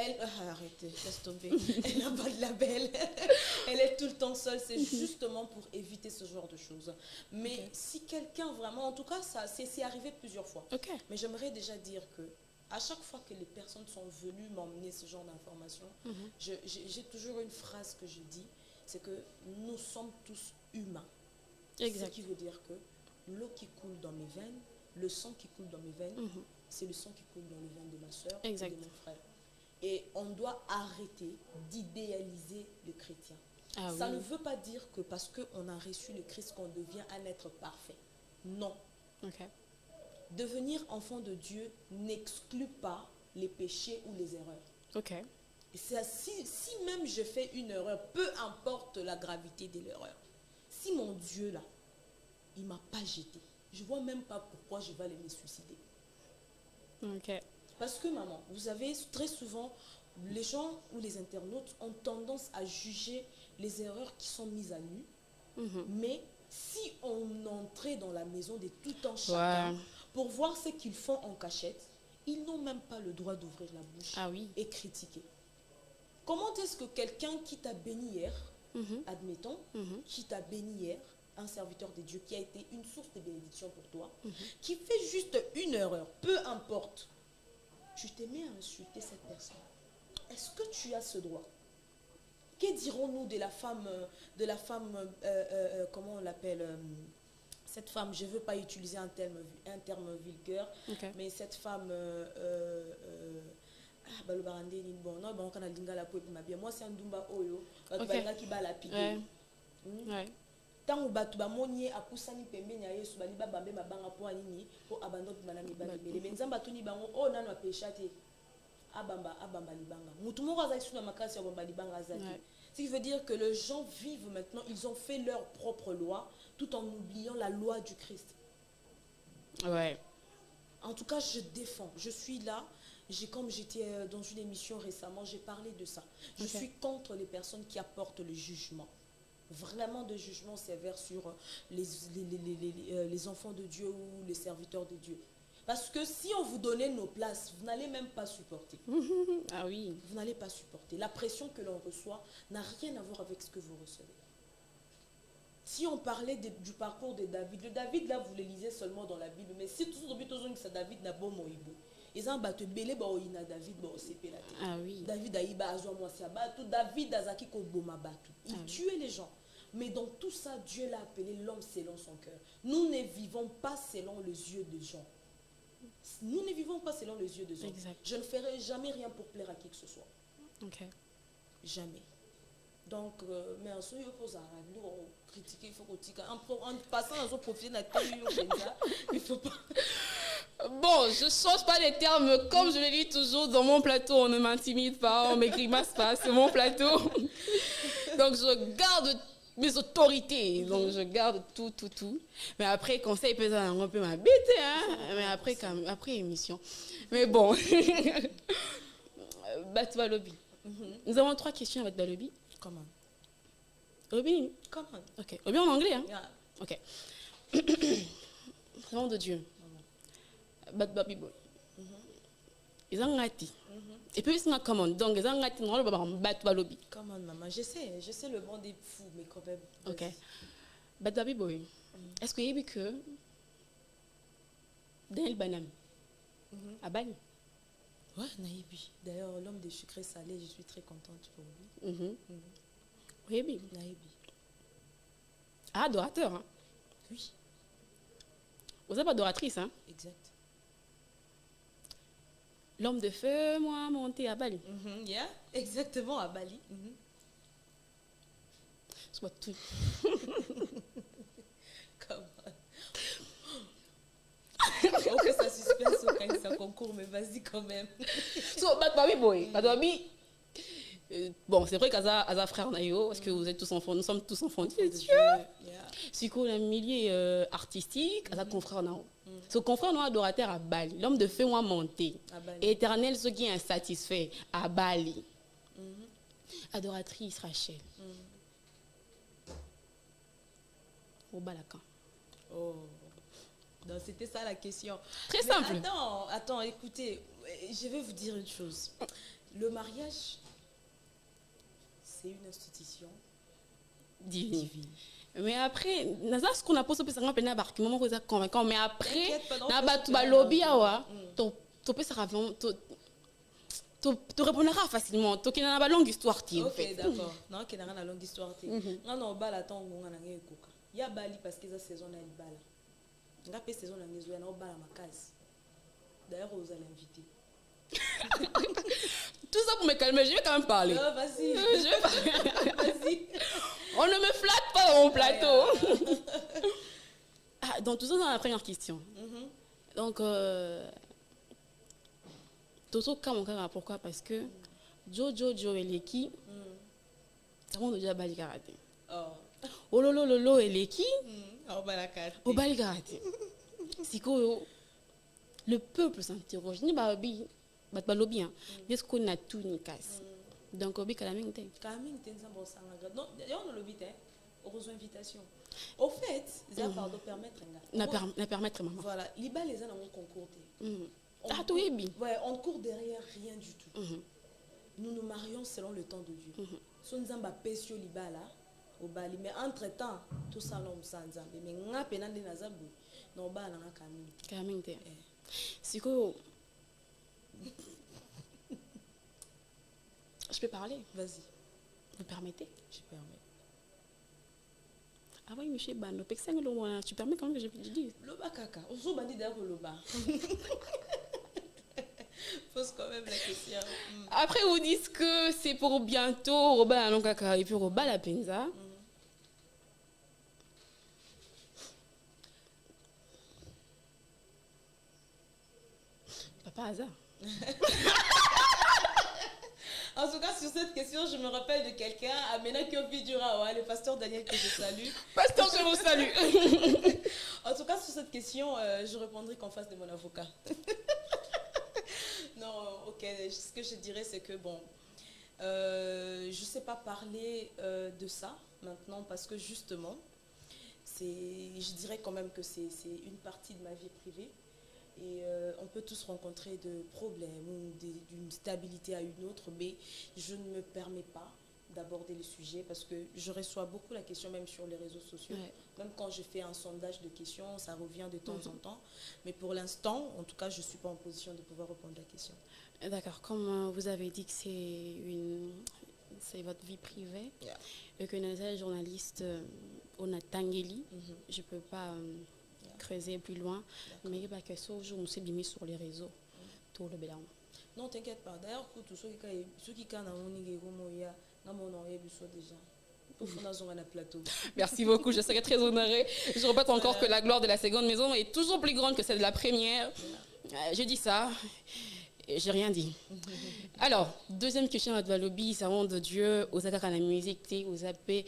Arrêtez, laisse tomber. Elle n'a pas de label. Elle est tout le temps seule. C'est justement pour éviter ce genre de choses. Mais si quelqu'un vraiment, en tout cas, ça c'est arrivé plusieurs fois. Mais j'aimerais déjà dire que à chaque fois que les personnes sont venues m'emmener ce genre d'informations, j'ai toujours une phrase que je dis, c'est que nous sommes tous humains. Exact. Ce qui veut dire que l'eau qui coule dans mes veines, le sang qui coule dans mes veines, c'est le sang qui coule dans les veines de ma soeur et de mon frère. Et on doit arrêter d'idéaliser le chrétien. Ça ne veut pas dire que parce qu'on a reçu le Christ qu'on devient un être parfait. Non. Devenir enfant de Dieu n'exclut pas les péchés ou les erreurs. Et si même je fais une erreur, peu importe la gravité de l'erreur, si mon Dieu là, il ne m'a pas jeté, je ne vois même pas pourquoi je vais aller me suicider. Parce que maman, vous savez, très souvent, les gens ou les internautes ont tendance à juger les erreurs qui sont mises à nu. Mais si on entrait dans la maison de tout un chacun pour voir ce qu'ils font en cachette, ils n'ont même pas le droit d'ouvrir la bouche et critiquer. Comment est-ce que quelqu'un qui t'a béni hier, admettons, qui t'a béni hier, un serviteur de Dieu qui a été une source de bénédiction pour toi, qui fait juste une erreur, peu importe, tu te mets à insulter cette personne. Est-ce que tu as ce droit? Que dirons-nous de la femme, comment on l'appelle, cette femme, je ne veux pas utiliser un terme vulgaire, mais cette femme, moi c'est un Dumba Oyo, qui va lapider. Tant batu bamoni apusani pembeni ya Yesu bali babambe mabanga po anini po abandon bana mibali bele benzamba tuni bango o nanu apeshate abamba libanga mutu moko azaki suna makasi ya bamba libanga azaki. Ce qui veut dire que les gens vivent maintenant, ils ont fait leur propre loi tout en oubliant la loi du Christ. En tout cas, je défends, je suis là. Comme j'étais dans une émission récemment, j'ai parlé de ça. Je suis contre les personnes qui apportent le jugement. Vraiment de jugement sévère sur les enfants de Dieu ou les serviteurs de Dieu. Parce que si on vous donnait nos places, vous n'allez même pas supporter. Vous n'allez pas supporter. La pression que l'on reçoit n'a rien à voir avec ce que vous recevez. Si on parlait du parcours de David, le David là, vous le lisez seulement dans la Bible, mais si tout ce David n'a pas moïbo. Ils ont battu belé ba oyina David ba osepe la tête. David aïba azwa mwasi abatu, David azaki ko boma batu. Il tuait les gens. Mais dans tout ça, Dieu l'a appelé l'homme selon son cœur. Nous ne vivons pas selon les yeux des gens. Nous ne vivons pas selon les yeux des gens. Je ne ferai jamais rien pour plaire à qui que ce soit. Jamais. Donc, mais en ce il faut critiquer, il faut critiquer. En passant à son profil, il faut pas. Bon, je ne change pas les termes. Comme je le dis toujours, dans mon plateau, on ne m'intimide pas, on ne me grimace pas. C'est mon plateau. Donc, je garde mes autorités. Donc, je garde tout. Mais après, conseil peut un peu m'habiter. Mais après émission. Mais bon. Batouba Lobby. Nous avons 3 questions à Batouba Lobby. Comment? Lobby? Comment? Ok. Lobby en anglais, hein? Yeah. Ok. Nom de Dieu. Batouba Bibo. Ils ont ngati. Et puis, ils sont comment? Donc, ils ont ngati. Batouba Lobby. Comment, maman? Je sais le monde est fou, mais quand même. Ok. Badabi boy. Est-ce que vous avez que Daniel Banam à Bali? Ouais, Naïbi. D'ailleurs, l'homme des sucrés salés, je suis très contente pour lui. Oui, Naïbi. Ah, adorateur, hein? Oui. Vous n'êtes pas adoratrice, hein? Exact. L'homme de feu, moi, monté à Bali. Yeah, exactement, à Bali. Soit tout. Comment? Ok, ça suspense au cas ça concourt, mais vas-y quand même. So, Badabi boy. Badabi. Bon, c'est vrai qu'Aza frère Nayo, parce que vous êtes tous enfants, nous sommes tous enfants de Dieu. Si qu'on a un milieu artistique, Aza confrère Nayo. Ce confrère Nayo adorateur à Bali. L'homme de feu, moi, monté. Éternel, ce qui est insatisfait à Bali. Adoratrice Rachel. Au Balakan. Oh. Donc, c'était ça la question. Très simple. Attends, écoutez, je vais vous dire une chose. Le mariage, c'est une institution divine. Mais après, ce qu'on a posé, c'est un peu argument convaincant. Mais après, tu répondras facilement. Tu as une longue histoire. Ok, d'accord. Non, tu as une longue histoire. Non, il y a Bali parce que la saison est Bali. La saison est Bali. D'ailleurs, vous allez inviter. Tout ça pour me calmer, je vais quand même parler. Non, vas-y. Vas-y. On ne me flatte pas dans mon plateau. Donc, tout ça dans la première question. Donc, Toto Kamokara, pourquoi? Parce que Jojo et Leki, ça va déjà Bali Karaté. Olololo et Leki, au Bali Karaté. C'est que le peuple s'interroge. Ni Babi. Bien. Est-ce qu'on a tout ni casse? Donc, on a quand non, on a le vite, heureusement invitation. Au fait, ça pardon permettre maman. Voilà, les balles les ont concours. Ah, tout est bien. Ouais, on court derrière rien du tout. Nous nous marions selon le temps de Dieu. Si nous avons pécio libala au Bali, mais entre temps, tout ça l'homme sans zambe. Mais on a pénal de nazabu, non bas dans la camine. Camine. C'est que je peux parler? Vas-y. Vous permettez? Je permets. Ah oui, monsieur Bano, tu permets quand même que je dise? Loba kaka. On se bandit d'ailleurs loba. Pose quand même la question. Après, vous dites que c'est pour bientôt, Roba la kaka et puis Roba la penza. Pas hasard. En tout cas, sur cette question, je me rappelle de quelqu'un, Amena Kyopidura, le pasteur Daniel que je salue. Pasteur, je vous salue. En tout cas, sur cette question, je répondrai qu'en face de mon avocat. Non, ok, ce que je dirais, c'est que bon, je ne sais pas parler de ça maintenant parce que justement, je dirais quand même que c'est une partie de ma vie privée. Et on peut tous rencontrer de problèmes ou d'une stabilité à une autre, mais je ne me permets pas d'aborder le sujet parce que je reçois beaucoup la question même sur les réseaux sociaux. Ouais. Même quand je fais un sondage de questions, ça revient de temps en temps. Mais pour l'instant, en tout cas, je ne suis pas en position de pouvoir répondre à la question. D'accord. Comme vous avez dit que c'est votre vie privée et que nous sommes journalistes, on a Tangeli, je ne peux pas... creuser plus loin, mais pas que ça, je me suis mis sur les réseaux. Tout le bilan. Non, t'inquiète pas. D'ailleurs, pour tous ceux qui ont déjà. Merci beaucoup, je serais très honorée. Je répète encore que la gloire de la seconde maison est toujours plus grande que celle de la première. Je dis ça, et j'ai rien dit. Alors, deuxième question à Dvalobi, ça rend de Dieu aux attaques à la musique, aux appels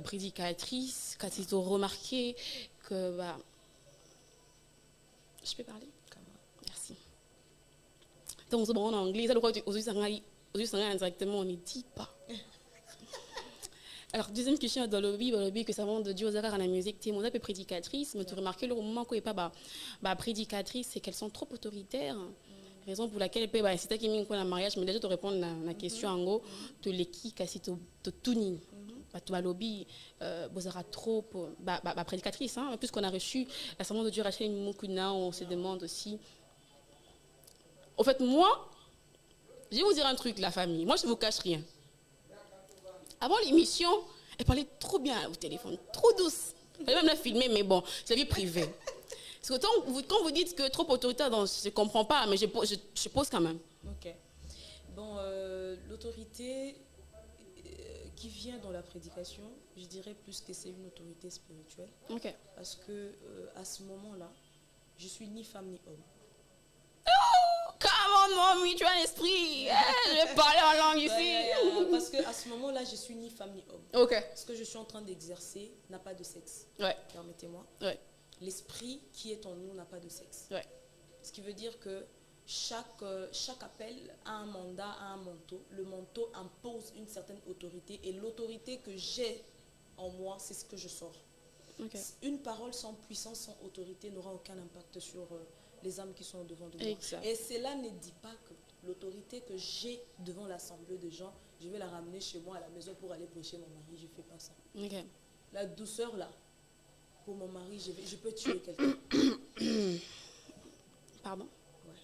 prédicatrices, quand ils ont remarqué que... Bah, je peux parler? Merci. Donc, c'est bon en anglais. Ça, aujourd'hui, directement, on ne dit pas. Alors, deuxième question dans le Bible, que ça vend de Dieu aux arts à la musique. Tu es prédicatrice, mais tu remarques le moment où il n'est pas prédicatrice, c'est qu'elles sont trop autoritaires. Raison pour laquelle c'est ça qui m'a dit le mariage, mais déjà, tu réponds à la question en gros, tu l'équipe, tu tout. Toi, lobby, Bozara trop, prédicatrice, hein, puisqu'on a reçu la serment de Dieu Rachel Mukuna, on se demande aussi. En fait, moi, je vais vous dire un truc, la famille. Moi, je ne vous cache rien. Avant l'émission, elle parlait trop bien au téléphone, trop douce. Elle allait même la filmer, mais bon, c'est la vie privée. Parce que quand vous dites que trop autoritaire, je ne comprends pas, mais je pose quand même. Ok. Bon, l'autorité qui vient dans la prédication, je dirais plus que c'est une autorité spirituelle. Ok. Parce que à ce moment-là, je suis ni femme ni homme. Oh, come on, mommy, tu as un esprit. Je vais parler en langue ici. Parce qu'à ce moment-là, je suis ni femme ni homme. Ok. Ce que je suis en train d'exercer n'a pas de sexe. Ouais. Permettez-moi. Ouais. L'esprit qui est en nous n'a pas de sexe. Ouais. Ce qui veut dire que chaque appel a un mandat, a un manteau. Le manteau impose une certaine autorité et l'autorité que j'ai en moi, c'est ce que je sors. Okay. Une parole sans puissance, sans autorité n'aura aucun impact sur les âmes qui sont devant de moi. Exact. Et cela ne dit pas que l'autorité que j'ai devant l'assemblée de gens, je vais la ramener chez moi à la maison pour aller prêcher mon mari. Je ne fais pas ça. Okay. La douceur là, pour mon mari, je peux tuer quelqu'un. Pardon? Ouais,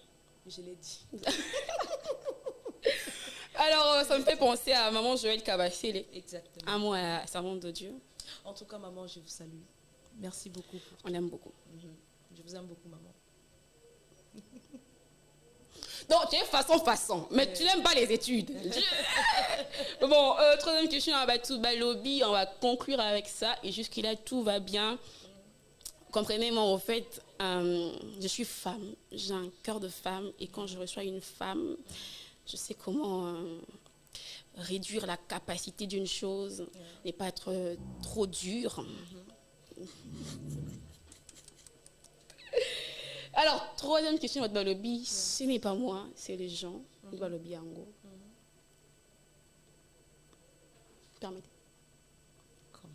je l'ai dit. Alors, ça me fait penser à maman Joël Kabachele. Exactement. Un mot à la servante de Dieu. En tout cas, maman, je vous salue. Merci beaucoup. On aime beaucoup. Je vous aime beaucoup, maman. Donc, tu es façon, mais tu n'aimes pas les études. Bon, troisième question à Batou Balobi, on va conclure avec ça. Et jusqu'à là, tout va bien. Comprenez-moi, en fait, je suis femme, j'ai un cœur de femme. Et quand je reçois une femme, je sais comment réduire la capacité d'une chose, et pas être trop dure. Alors, troisième question, votre Balobi, ce n'est pas moi, c'est les gens. Balobi Ango. Permettez. Comment?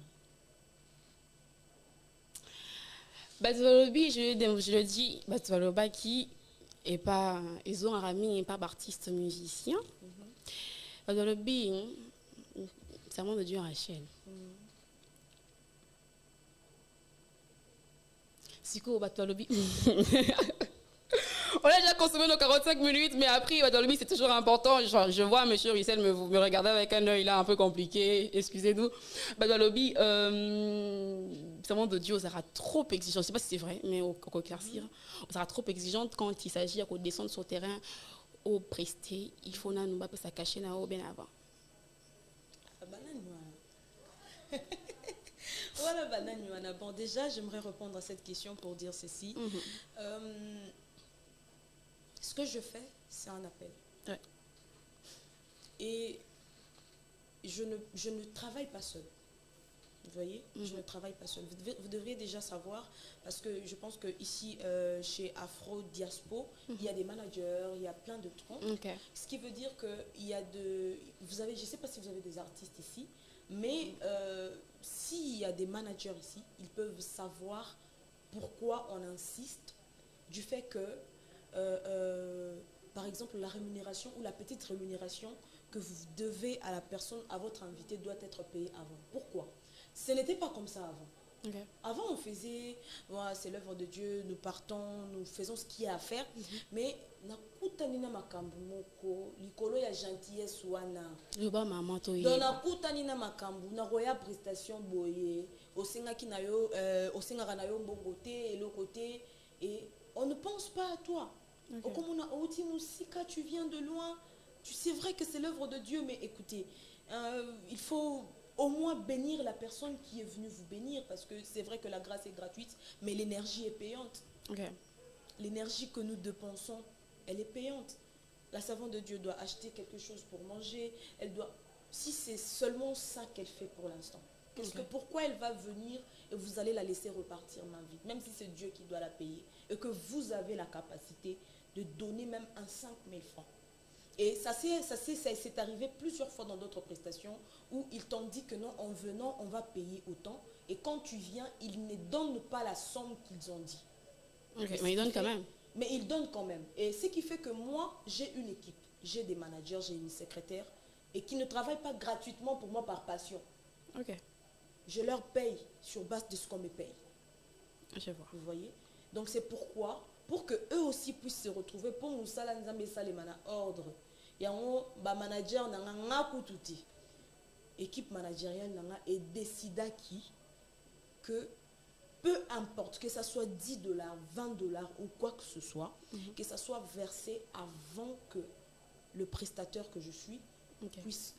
Balobi, je le dis, Baloba qui est pas, ils ont un ami, n'est pas artiste musicien. Balobi, serment de Dieu Rachel. Siko Batalobi. On a déjà consommé nos 45 minutes, mais après, Batalobi, c'est toujours important. Je vois M. Rissel me regarder avec un œil là un peu compliqué. Excusez-nous. Batalobi, serment de Dieu, on sera trop exigeant. Je ne sais pas si c'est vrai, mais au éclaircir, on sera trop exigeante quand il s'agit de descendre sur le terrain, au presté. Il faut nous pas se cacher là au bien avant. Voilà, banane. Bon, déjà, j'aimerais répondre à cette question pour dire ceci. Ce que je fais, c'est un appel. Ouais. Et je ne travaille pas seule. Vous voyez, je ne travaille pas seule. Vous devriez déjà savoir, parce que je pense qu'ici, chez Afro Diaspo, il y a des managers, il y a plein de trucs. Okay. Ce qui veut dire qu'il y a de... je ne sais pas si vous avez des artistes ici, mais s'il y a des managers ici, ils peuvent savoir pourquoi on insiste du fait que, par exemple, la rémunération ou la petite rémunération que vous devez à la personne, à votre invité, doit être payée avant. Pourquoi? Ce n'était pas comme ça avant. Okay. Avant, on faisait, voilà, c'est l'œuvre de Dieu, nous partons, nous faisons ce qu'il y a à faire, mais nakutanina makambu moko likolo ya gentillesse wana Yoba maman to donc nakutanina makambu na roya prestation boye osengaki na yo osengaka na yo mbongo te eloko te et on ne pense pas à toi. Okay. Okomona outi musika, tu viens de loin, tu sais vrai que c'est l'œuvre de Dieu, mais écoutez, il faut au moins bénir la personne qui est venue vous bénir, parce que c'est vrai que la grâce est gratuite, mais l'énergie est payante. Okay. L'énergie que nous dépensons, elle est payante. La servante de Dieu doit acheter quelque chose pour manger, elle doit... Si c'est seulement ça qu'elle fait pour l'instant, pourquoi elle va venir et vous allez la laisser repartir main vide, même si c'est Dieu qui doit la payer, et que vous avez la capacité de donner même un 5 000 francs. Et ça s'est arrivé plusieurs fois dans d'autres prestations où ils t'ont dit que non, en venant, on va payer autant. Et quand tu viens, ils ne donnent pas la somme qu'ils ont dit. Okay, mais ils donnent quand même. Mais ils donnent quand même. Et ce qui fait que moi, j'ai une équipe. J'ai des managers, j'ai une secrétaire. Et qui ne travaillent pas gratuitement pour moi par passion. Ok. Je leur paye sur base de ce qu'on me paye. Je vois. Vous voyez? Donc c'est pourquoi, pour que eux aussi puissent se retrouver, pour nous ça, nous avons ça les ordre. Et en manager, on a tout. Équipe managériale et décida que peu importe que ça soit 10 dollars, 20 dollars ou quoi que ce soit, que ça soit versé avant que le prestataire que je suis puisse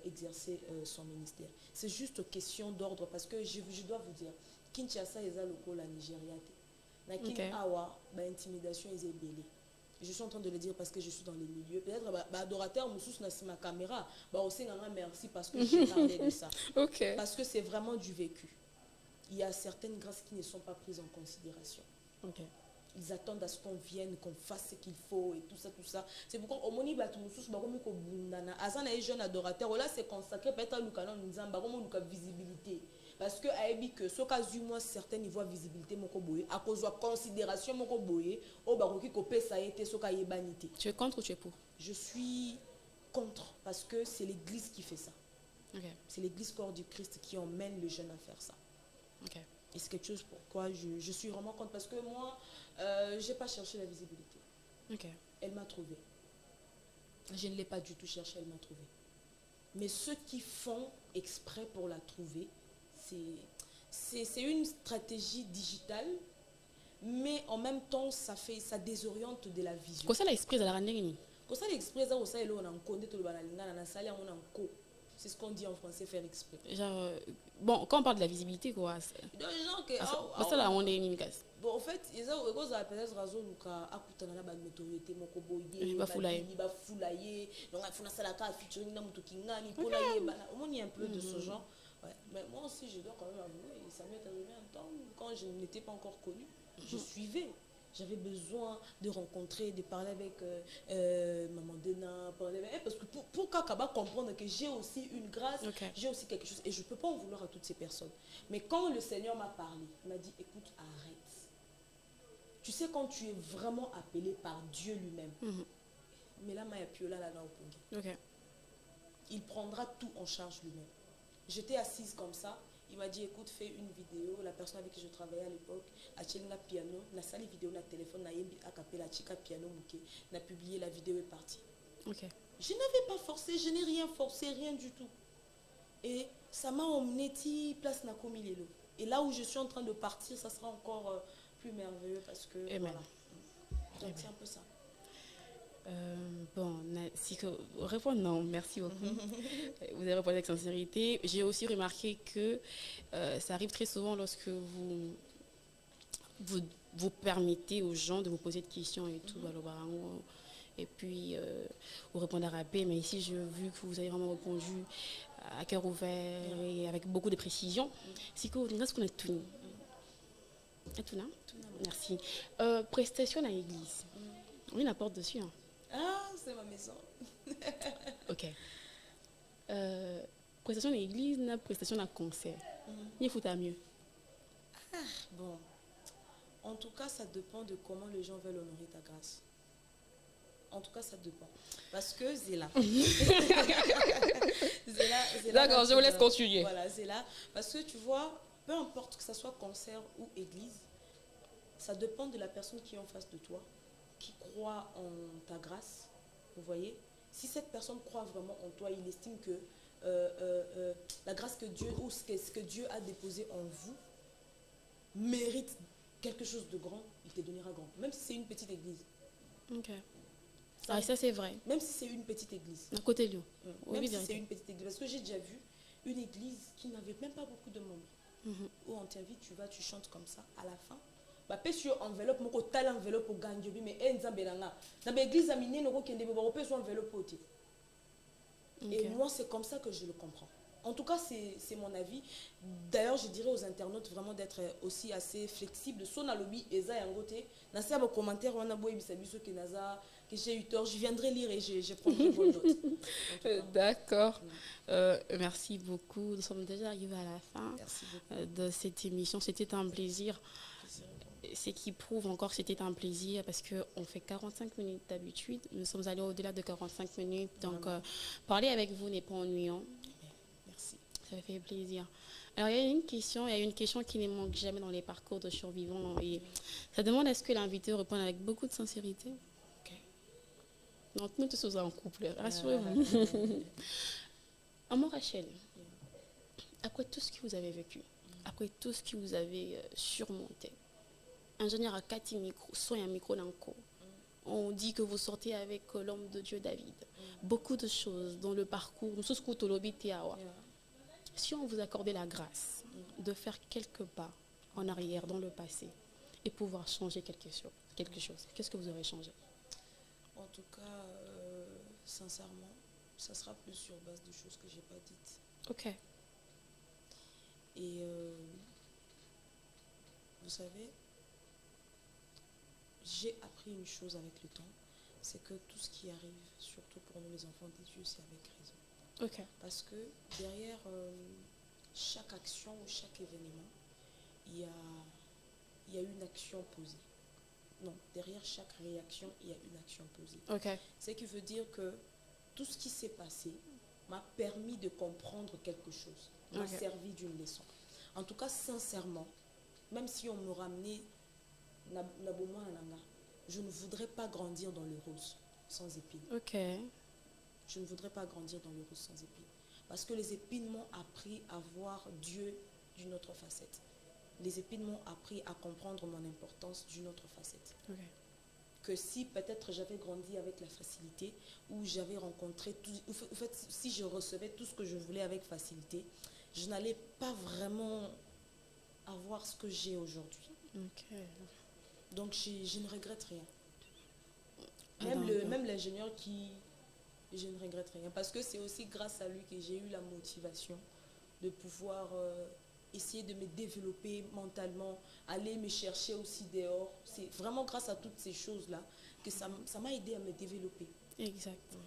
exercer son ministère. C'est juste question d'ordre parce que je dois vous dire, Kinshasa est la Nigeria. Awa, intimidation est belée. Je suis en train de le dire parce que je suis dans les milieux. Peut-être adorateur Moussous n'a ma caméra. Aussi merci parce que j'ai parlé de ça. Parce que c'est vraiment du vécu. Il y a certaines grâces qui ne sont pas prises en considération. Ils attendent à ce qu'on vienne, qu'on fasse ce qu'il faut et tout ça. C'est pourquoi au moni batu Moussous baromi ko bundana. Azana est jeune adorateur. Là c'est consacré peut-être à l'ukanon nzamba baromo luka visibilité. Parce que aébi que ce cas du moins certains niveaux visibilité moko boye à cause de considération moko boye au baroki ko pesa a été ce cas yebanité. Tu es contre ou tu es pour? Je suis contre parce que c'est l'église qui fait ça. C'est l'église corps du Christ qui emmène le jeune à faire ça. Et c'est quelque chose pourquoi je suis vraiment contre parce que moi j'ai pas cherché la visibilité. Elle m'a trouvé. Je ne l'ai pas du tout cherché, elle m'a trouvé. Mais ceux qui font exprès pour la trouver, c'est une stratégie digitale, mais en même temps, ça désoriente de la vision. Qu'est-ce que l'esprit de la randonnée? Qu'est-ce que l'esprit de la c'est ce qu'on dit en français, faire exprès. Genre, bon, quand on parle de la visibilité, quoi. C'est là on est bon, en fait, ils ont peut-être raison il va foulailler. donc il faut un peu de ce genre. Ouais. Mais moi aussi, je dois quand même avouer, ça m'est arrivé un temps quand je n'étais pas encore connue. Je suivais. J'avais besoin de rencontrer, de parler avec Maman Dena, parce que pour Kakaba comprendre que j'ai aussi une grâce, j'ai aussi quelque chose. Et je ne peux pas en vouloir à toutes ces personnes. Mais quand le Seigneur m'a parlé, il m'a dit, écoute, arrête. Tu sais, quand tu es vraiment appelé par Dieu lui-même, mais là, il prendra tout en charge lui-même. J'étais assise comme ça. Il m'a dit, écoute, fais une vidéo. La personne avec qui je travaillais à l'époque a tenu la piano, n'a sali vidéo, na téléphone, n'a yembi a capé la chica piano mouké, n'a publié la vidéo est partie. Je n'avais pas forcé, je n'ai rien forcé, rien du tout. Et ça m'a emmené place na komilelo. Et là où je suis en train de partir, ça sera encore plus merveilleux parce que voilà. Donc c'est un peu ça. Bon, si répondre non, merci beaucoup. Vous avez répondu avec sincérité. J'ai aussi remarqué que ça arrive très souvent lorsque vous permettez aux gens de vous poser des questions et tout, et puis vous répondez à rapper. Mais ici, j'ai vu que vous avez vraiment répondu à cœur ouvert et avec beaucoup de précision. Si que nous qu'on est tout. Merci. Prestation à l'église. Oui, la porte dessus. Hein. Ah, c'est ma maison. Ok. Prestation à l'église, prestation à concert. Il faut mieux. Bon. En tout cas, ça dépend de comment les gens veulent honorer ta grâce. En tout cas, ça dépend. Parce que Zéla. D'accord, je vous laisse continuer. Voilà, Zéla. Parce que tu vois, peu importe que ce soit concert ou église, ça dépend de la personne qui est en face de toi, qui croit en ta grâce. Vous voyez? Si cette personne croit vraiment en toi, il estime que la grâce que Dieu, ou ce que Dieu a déposé en vous, mérite quelque chose de grand, il te donnera grand. Même si c'est une petite église. Ok. Ça c'est vrai. Même si c'est une petite église. À côté de lui. Même si c'est une petite église. Parce que j'ai déjà vu une église qui n'avait même pas beaucoup de membres. Où on t'invite, tu vas, tu chantes comme ça. À la fin, bah sur enveloppe, mon côté l'enveloppe pour gagner, mais enzambelanga. Dans l'église amine, nous qui ndebo sur enveloppe pour Et moi, c'est comme ça que je le comprends. En tout cas, c'est mon avis. D'ailleurs, je dirais aux internautes vraiment d'être aussi assez flexibles. Son lobby, Eza et Angote. Dans ces commentaires, on a beau que j'ai eu tort. Je viendrai lire et je prendrai vos notes. D'accord. Merci beaucoup. Nous sommes déjà arrivés à la fin de cette émission. C'était un plaisir. Ce qui prouve encore que c'était un plaisir parce qu'on fait 45 minutes d'habitude. Nous sommes allés au-delà de 45 minutes. Donc, parler avec vous n'est pas ennuyant. Merci. Ça fait plaisir. Alors, il y a une question qui ne manque jamais dans les parcours de survivants. Et ça demande est-ce que l'invité répond avec beaucoup de sincérité. Ok. Donc, nous tous sommes en couple, rassurez-vous. Maman Rachel, après tout ce que vous avez vécu, après tout ce que vous avez surmonté, ingénieur à 4 micros, soin un micro dans le corps, on dit que vous sortez avec l'homme de Dieu David. Beaucoup de choses dans le parcours. Si on vous accordait la grâce de faire quelques pas en arrière dans le passé et pouvoir changer quelque chose, qu'est-ce que vous aurez changé? En tout cas, sincèrement, ça sera plus sur base de choses que je n'ai pas dites. Ok. Et vous savez, j'ai appris une chose avec le temps, c'est que tout ce qui arrive, surtout pour nous les enfants de Dieu, c'est avec raison. Ok. Parce que derrière chaque action ou chaque événement, il y a une action posée. Non, derrière chaque réaction, il y a une action posée. Ok. Ce qui veut dire que tout ce qui s'est passé m'a permis de comprendre quelque chose, m'a servi d'une leçon. En tout cas, sincèrement, même si on me ramenait je ne voudrais pas grandir dans le rose sans épines. Ok. Je ne voudrais pas grandir dans le rose sans épines. Parce que les épines m'ont appris à voir Dieu d'une autre facette. Les épines m'ont appris à comprendre mon importance d'une autre facette. Okay. Que si peut-être j'avais grandi avec la facilité, ou j'avais rencontré tout, en fait, si je recevais tout ce que je voulais avec facilité, je n'allais pas vraiment avoir ce que j'ai aujourd'hui. Okay. Donc je ne regrette rien. Même l'ingénieur je ne regrette rien. Parce que c'est aussi grâce à lui que j'ai eu la motivation de pouvoir essayer de me développer mentalement, aller me chercher aussi dehors. C'est vraiment grâce à toutes ces choses-là que ça m'a aidé à me développer. Exact.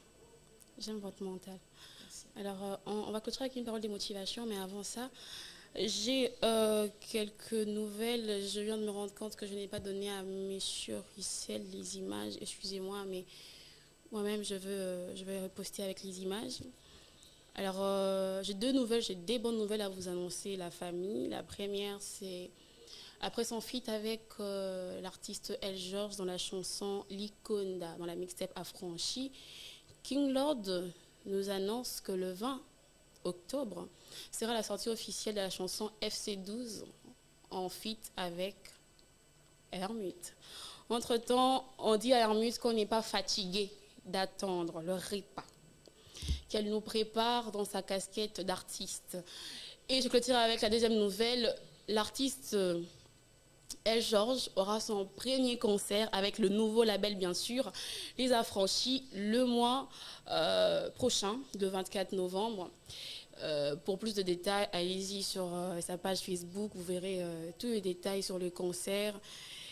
J'aime votre mental. Merci. Alors, on va clôturer avec une parole de motivation, mais avant ça, j'ai quelques nouvelles. Je viens de me rendre compte que je n'ai pas donné à M. Rissel les images. Excusez-moi, mais moi-même, je vais reposter avec les images. Alors, j'ai des bonnes nouvelles à vous annoncer, la famille. La première, c'est après son feat avec l'artiste El George dans la chanson Likonda, dans la mixtape Affranchi, King Lord nous annonce que le 20 octobre sera la sortie officielle de la chanson FC12 en feat avec Hermut. Entre-temps, on dit à Hermut qu'on n'est pas fatigué d'attendre le repas qu'elle nous prépare dans sa casquette d'artiste. Et je clôture avec la deuxième nouvelle. L'artiste El George aura son premier concert avec le nouveau label, bien sûr, Les Affranchis, le mois prochain, le 24 novembre. Pour plus de détails, allez-y sur sa page Facebook, vous verrez tous les détails sur le concert.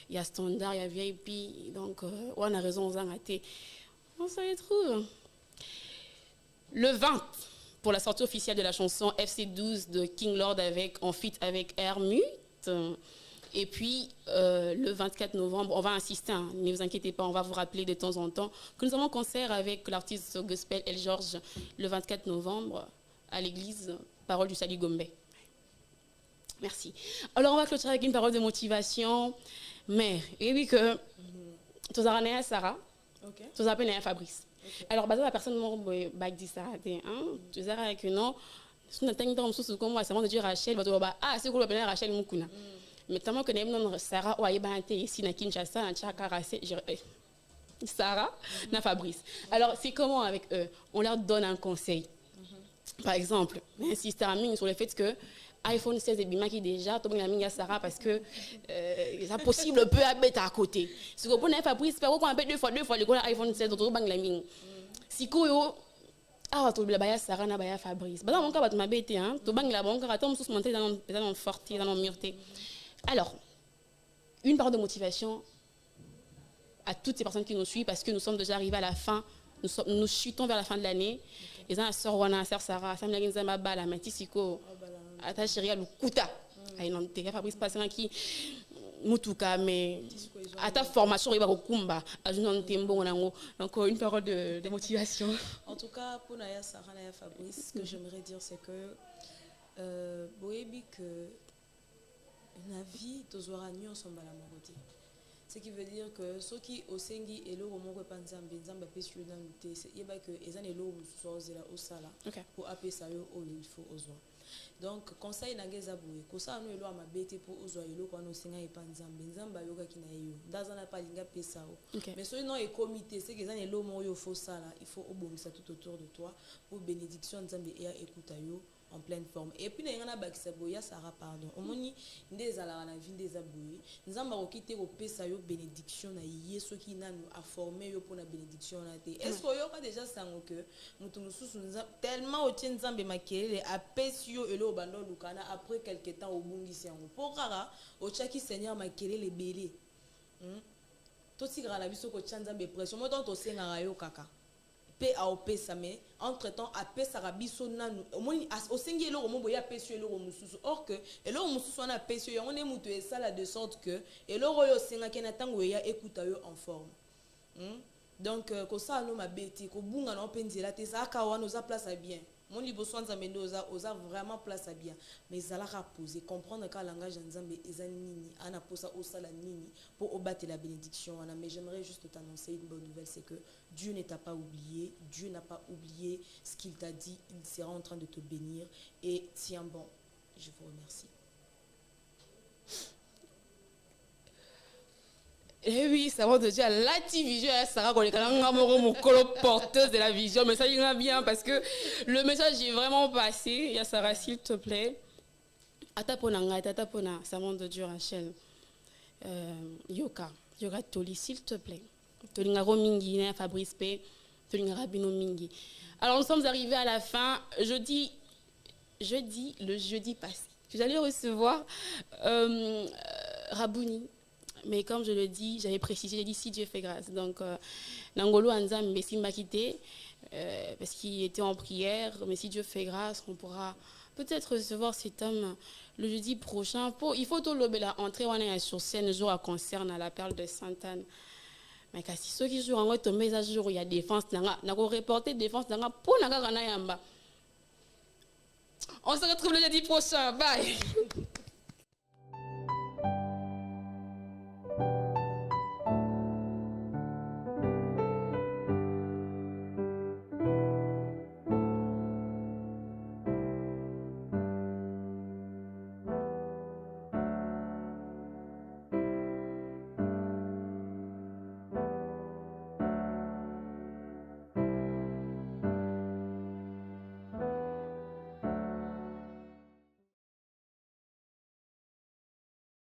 Il y a Standard, il y a VIP, donc on a raison, on a raté. On se retrouve. Le 20, pour la sortie officielle de la chanson FC12 de King Lord en feat avec Hermut. Et puis, le 24 novembre, on va insister, hein, ne vous inquiétez pas, on va vous rappeler de temps en temps que nous avons un concert avec l'artiste gospel El George le 24 novembre à l'église Parole du Salut Gombe. Merci. Alors, on va clôturer avec une parole de motivation. Mais, et oui que, tu as né à Sarah, tu as appelé à Fabrice. Okay. Alors, la personne m'a dit ça, tu as avec un nom, si tu as un nom, comme moi, c'est de dire Rachel, c'est quoi le Rachel Moukouna. Mais tellement que nous Sarah ou Aïbante ici na Kinshasa na Tchakarase Sarah na Fabrice. Alors c'est comment avec eux? On leur donne un conseil. Par exemple, insister sur le fait que iPhone 16 et Bima qui déjà tombe la Sarah parce que c'est possible peut habiter à côté. Si vous prenez Fabrice, peut qu'on appelle deux fois le iPhone 16 d'autres bang la mine. Si ko ah tu baya Sarah na baya Fabrice. Bah dans mon cas tu m'habite hein, tu bang la banque attends sous monter dans forté dans mûreté. Alors, une part de motivation à toutes ces personnes qui nous suivent parce que nous sommes déjà arrivés à la fin, nous chutons vers la fin de l'année. Les gens, la sœur Wana, la sœur Sarah, Sam Laginza Bala, Matisiko, Atachiria, Lukuta, Aïnante, Fabrice Passan qui, Mutuka, mais à ta formation, il va au Kumba, à Junantembo, donc une parole de motivation. En tout cas, pour Naya Sarah, Naya Fabrice, ce que j'aimerais dire, c'est que boyebi que na vie tozwaka nyonso mbala moko te. Ce qui veut dire que ceux qui osengi eloko moko pa nzambe nzambe apesi yo nanu te yeba que eza na eloko mosusu ozela osala po apesa yo oyo il faut ozwa. Donc conseil nange eza boye kosala no eloko mabe te po ozwa eloko wana osenga epa nzambe nzambe ayokaki na ye yo ndaza na palinga pesa o. Mais soki non ekomi te c'est que eza na eloko moko oyo faut sala il faut obongisa tout autour de toi pour bénédiction nzambe eya ekuta yo en pleine forme. Et puis, il y a bakisa boya Sarah pardon. Omoni ndé zala na vie ndé zaboye. Nzamba okite ko pesa yo bénédiction na yeso ki nanu a formé yo pour la bénédiction na te. Est-ce que yo ka déjà sango que mutu mususu tellement o tien nzambe makelele a pesi yo elo bando lukana après quelque temps au bungisi yango. Pour rara o chaki seigneur makelele belé. Toti grala biso ko tien nzambe pression. Mo donc to senga yo kaka. Pe a opesa mais entre temps a pesa rabiso nanu omoni osengi eloko mo boya pesi eloko mususu or que eloko mususu na pesi yo on mutu esala de sorte que eloko yo senga kena tango ya ekuta yo en forme. Donc ko ça no mabeti ko bunga na openzela te ça ka wana oza place à bien mon liboso nzambe ndo oza vraiment place à bien mais zala ka poser comprendre ka langage nzambe eza nini ana posa osala nini pour obattre la bénédiction wana. Mais j'aimerais juste t'annoncer une bonne nouvelle, c'est que Dieu ne t'a pas oublié, Dieu n'a pas oublié ce qu'il t'a dit, il sera en train de te bénir et tiens bon. Je vous remercie. Eh oui, ça va de dire la vision, Sarah, qu'on est quand même porteuse de la vision, mais ça ira bien parce que le message est vraiment passé. Il y a Sarah, s'il te plaît. Atapona, ça monte de Dieu, Rachel. Yoka Toli, s'il te plaît. Tolingaro Mingi, Fabrice P. Tolingara Bino Mingi. Alors, nous sommes arrivés à la fin. Le jeudi passé. Vous allez recevoir Rabouni. Mais comme je le dis, j'avais précisé, j'ai dit si Dieu fait grâce. Donc, Nangolo Anzam Messi m'a quitté parce qu'il était en prière. Mais si Dieu fait grâce, on pourra peut-être recevoir cet homme le jeudi prochain. Il faut tout le entrer sur scène, jour à concert à la Perle de Sainte-Anne. Mais si ceux qui jouent en tombé à jour, il y a défense, n'a reporté défense pour Naga. On se retrouve le jeudi prochain. Bye.